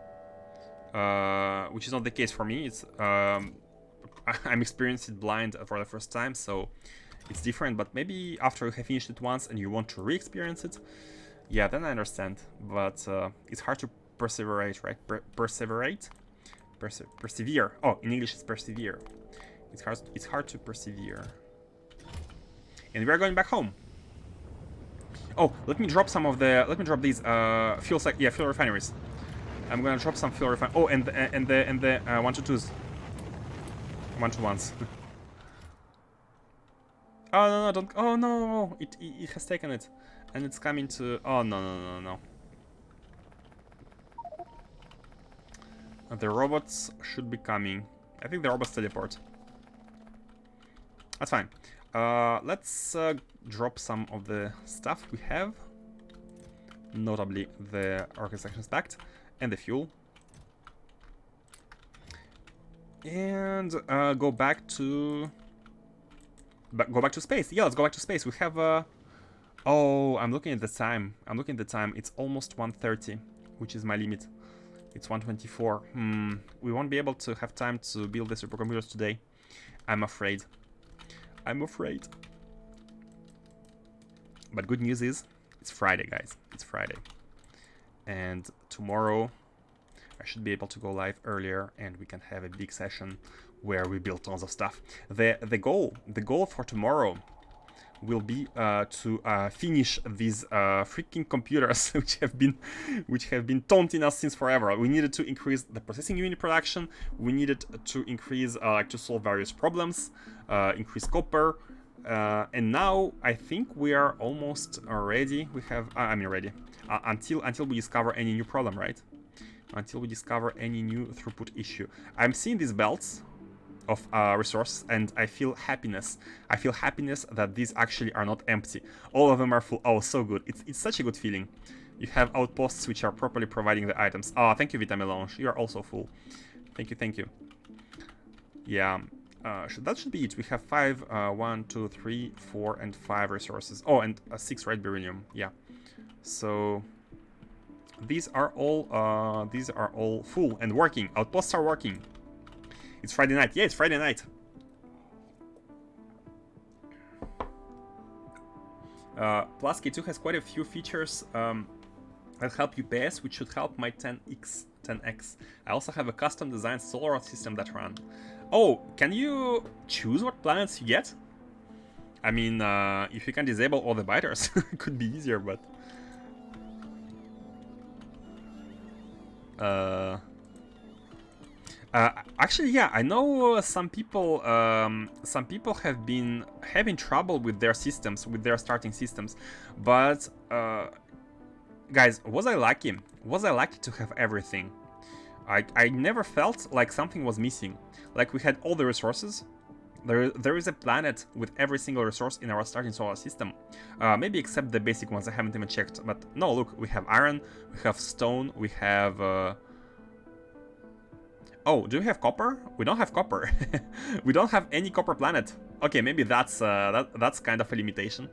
which is not the case for me, it's I'm experiencing it blind for the first time, so it's different. But maybe after you have finished it once and you want to re-experience it, yeah, then I understand. But it's hard to perseverate, right? Persevere. Oh, in English it's persevere. It's hard to persevere. And we are going back home. Oh, let me drop some of the. Let me drop these fuel refineries. I'm gonna drop some fuel refineries. Oh, and the 122s. 121s. Oh no, don't. Oh no, it has taken it, and it's coming to. Oh no. The robots should be coming. I think the robots teleport. That's fine. Let's drop some of the stuff we have, notably the rocket sections packed and the fuel, and go back to space. Yeah, let's go back to space. We have oh, I'm looking at the time. It's almost 1:30, which is my limit. It's 1:24. We won't be able to have time to build the supercomputers today, I'm afraid. But good news is, it's Friday, guys. It's Friday. And tomorrow, I should be able to go live earlier, and we can have a big session where we build tons of stuff. The goal for tomorrow will be to finish these freaking computers which have been taunting us since forever. We needed to increase the processing unit production. We needed to increase to solve various problems, increase copper, and now I think we are almost ready. We have ready until we discover any new problem, right? Until we discover any new throughput issue. I'm seeing these belts of resources, and I feel happiness. I feel happiness that these actually are not empty. All of them are full. Oh, so good. It's such a good feeling. You have outposts which are properly providing the items. Oh, thank you, Vitamelange. You are also full. Thank you. Yeah, that should be it. We have 1, 2, 3, 4, and 5 resources. Oh, and 6 red beryllium. Yeah. So These are all full and working. Outposts are working. It's Friday night. Yeah, it's Friday night. Plus, K2 has quite a few features that help UPS, which should help my 10X. I also have a custom designed solar system that run. Oh, can you choose what planets you get? I mean, if you can disable all the biters, it could be easier, but... actually, yeah, I know some people have been having trouble with their systems, with their starting systems, but guys, was I lucky? Was I lucky to have everything? I never felt like something was missing. Like we had all the resources. There is a planet with every single resource in our starting solar system. Maybe except the basic ones I haven't even checked. But no, look, we have iron, we have stone, we have... Oh, do we have copper? We don't have copper. We don't have any copper planet. Okay, maybe that's kind of a limitation.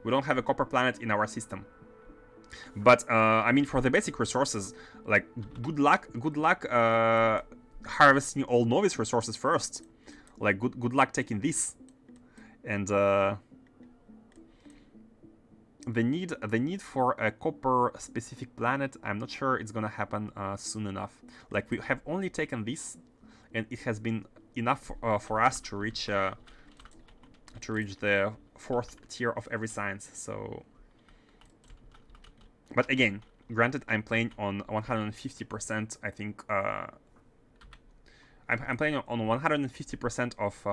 We don't have a copper planet in our system. But I mean, for the basic resources, like good luck harvesting all novice resources first. Like good luck taking this. And the need for a copper specific planet, I'm not sure it's gonna happen soon enough. Like we have only taken this, and it has been enough for us to reach the 4th tier of every science. So, but again, granted, I'm playing on 150%. I think I'm playing on 150% of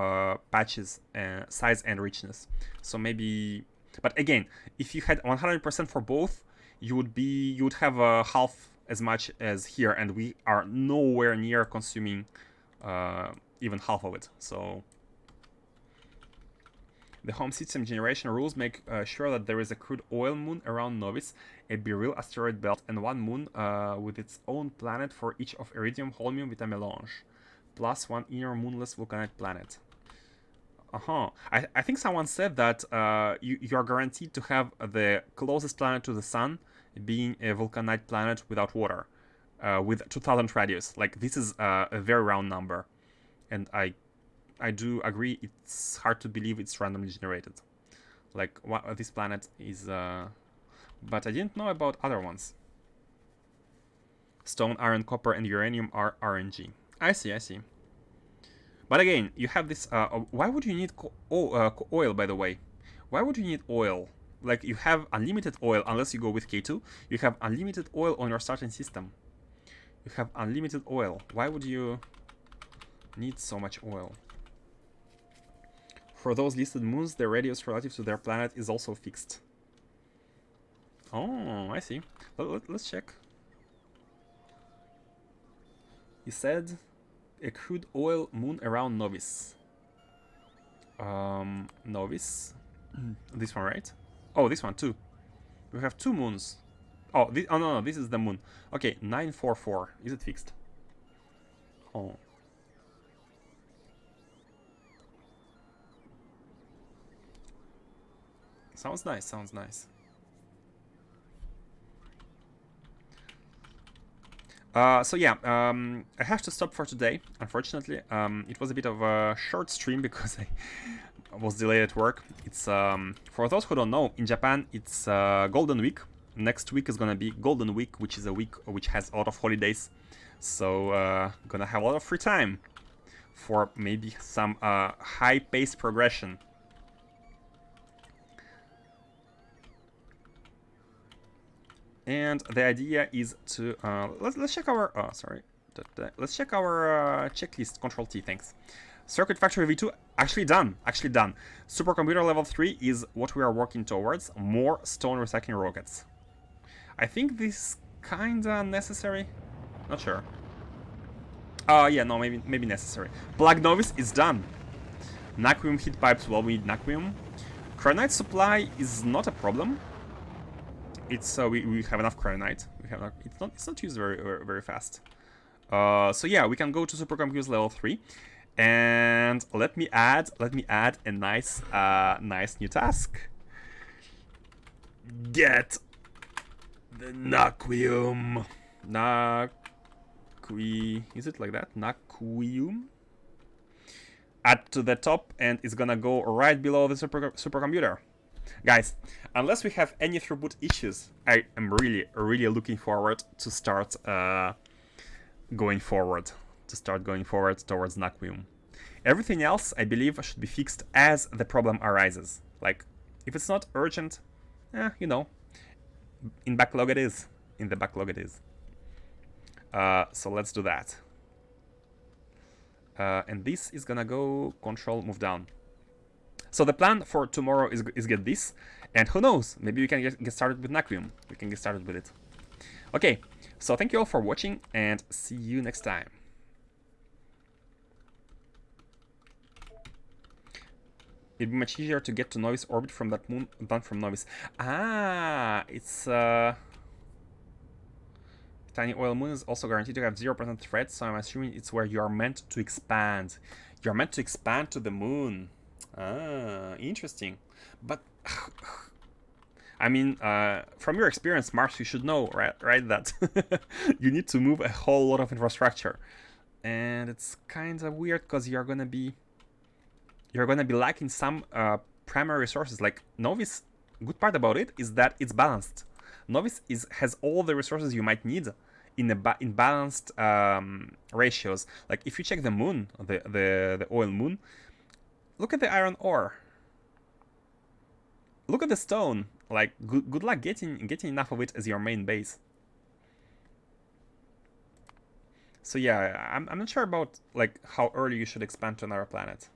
patches, size and richness. So maybe. But again, if you had 100% for both, you would have half as much as here, and we are nowhere near consuming even half of it. So the home system generation rules make sure that there is a crude oil moon around Novice, a Beryl asteroid belt, and one moon with its own planet for each of Iridium, Holmium, Vitamelange, plus one inner moonless volcanic planet. I think someone said that you are guaranteed to have the closest planet to the sun being a vulcanite planet without water, with 2000 radius. Like, this is a very round number, and I do agree it's hard to believe it's randomly generated. Like, what this planet is, but I didn't know about other ones. Stone, iron, copper, and uranium are RNG. I see. But again, you have this... why would you need oil, by the way? Why would you need oil? Like, you have unlimited oil, unless you go with K2. You have unlimited oil on your starting system. You have unlimited oil. Why would you need so much oil? For those listed moons, their radius relative to their planet is also fixed. Oh, I see. Let's check. He said... a crude oil moon around Novice. Novice. This one, right? Oh, this one too. We have 2 moons. Oh, no, this is the moon. Okay, 944. Is it fixed? Oh. Sounds nice. So yeah, I have to stop for today, unfortunately. It was a bit of a short stream because I was delayed at work. It's for those who don't know, in Japan it's Golden Week. Next week is gonna be Golden Week, which is a week which has a lot of holidays. So gonna have a lot of free time for maybe some high-paced progression. And the idea is to let's check our let's check our checklist. Control T, thanks. Circuit Factory V2 actually done. Supercomputer level 3 is what we are working towards. More stone recycling rockets. I think this is kinda necessary. Not sure. Yeah, no, maybe necessary. Plug Novice is done. Naquium heat pipes. Well, we need naquium. Cryonite supply is not a problem. It's we have enough cryonite. It's not used very fast. So yeah, we can go to supercomputers level 3, and let me add a nice new task. Get The Naquium. Is it like that? Naquium? At the top, and it's gonna go right below the supercomputer. Guys, unless we have any throughput issues, I am really, really looking forward to start going forward towards Naquium. Everything else, I believe, should be fixed as the problem arises. Like, if it's not urgent, you know, in backlog it is. In the backlog it is. So let's do that. And this is gonna go control move down. So the plan for tomorrow is get this, and who knows, maybe we can get started with Naquium. We can get started with it. Okay, so thank you all for watching, and see you next time. It'd be much easier to get to Novice orbit from that moon than from Novice. Ah, it's tiny oil moon is also guaranteed to have 0% threat, so I'm assuming it's where you are meant to expand. You're meant to expand to the moon. Ah, interesting. But I mean, from your experience, Mars, you should know, right, that you need to move a whole lot of infrastructure, and it's kind of weird because you're gonna be lacking some primary resources. Like Novice, good part about it is that it's balanced. Novice has all the resources you might need in balanced ratios. Like if you check the moon, the oil moon, look at the iron ore. Look at the stone. Like good luck getting enough of it as your main base. So yeah, I'm not sure about like how early you should expand to another planet.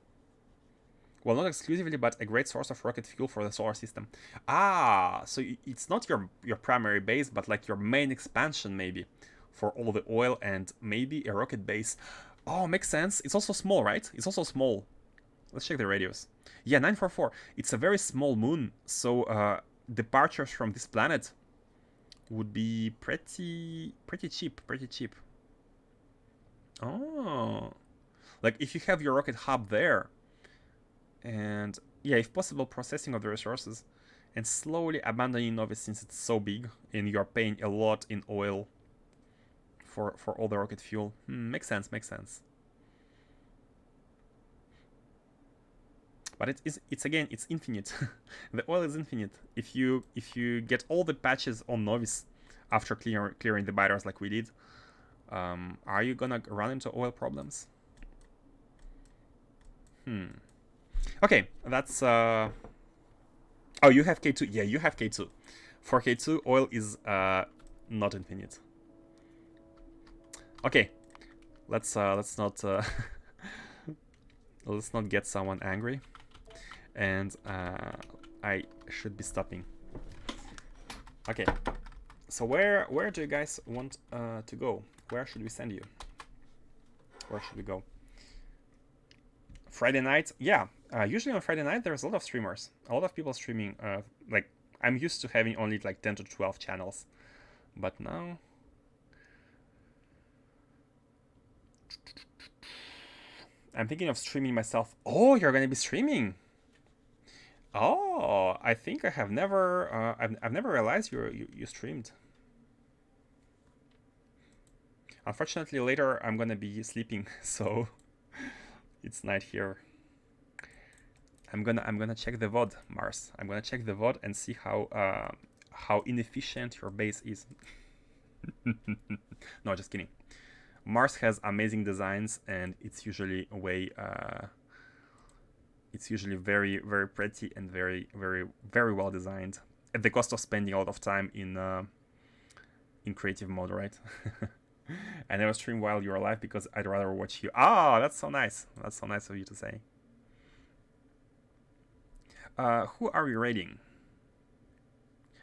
Well, not exclusively, but a great source of rocket fuel for the solar system. Ah, so it's not your primary base, but like your main expansion maybe for all the oil and maybe a rocket base. Oh, makes sense. It's also small, right? It's also small. Let's check the radius. Yeah, 944. It's a very small moon, so departures from this planet would be pretty cheap. Oh, like if you have your rocket hub there, and yeah, if possible, processing of the resources, and slowly abandoning Novice since it's so big and you're paying a lot in oil for all the rocket fuel. Makes sense. But it's again, it's infinite. The oil is infinite. If you get all the patches on Novice after clearing the biters like we did, are you gonna run into oil problems? Okay, that's oh, you have K2. Yeah, you have K2. For K2, oil is not infinite. Okay, let's not let's not get someone angry, and I should be stopping. Okay, so where do you guys want to go? Where should we send you? Where should we go? Friday night? Yeah, usually on Friday night there's a lot of streamers, a lot of people streaming. Like I'm used to having only like 10 to 12 channels, but now I'm thinking of streaming myself. Oh, you're gonna be streaming? Oh, I think I have never I've never realized you streamed. Unfortunately, later I'm gonna be sleeping, so it's night here. I'm gonna check the VOD, Mars. I'm gonna check the VOD and see how inefficient your base is. No, just kidding. Mars has amazing designs, and it's usually it's usually very pretty and very well designed, at the cost of spending a lot of time in creative mode, right? I never stream while you're alive because I'd rather watch you. Ah, that's so nice. That's so nice of you to say. Who are we raiding?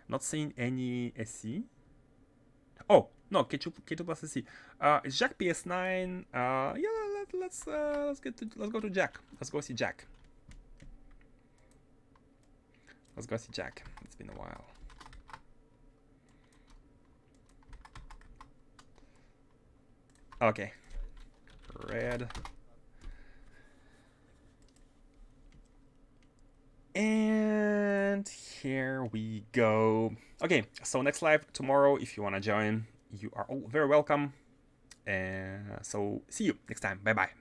Not seeing any SC. Oh no, K2 plus SC. It's Jack PS9. Yeah, let's go to Jack. Let's go see Jack. Let's go see Jack. It's been a while. Okay. Red. And And here we go. Okay, so next live tomorrow. If you want to join, you are all very welcome. So see you next time. Bye bye.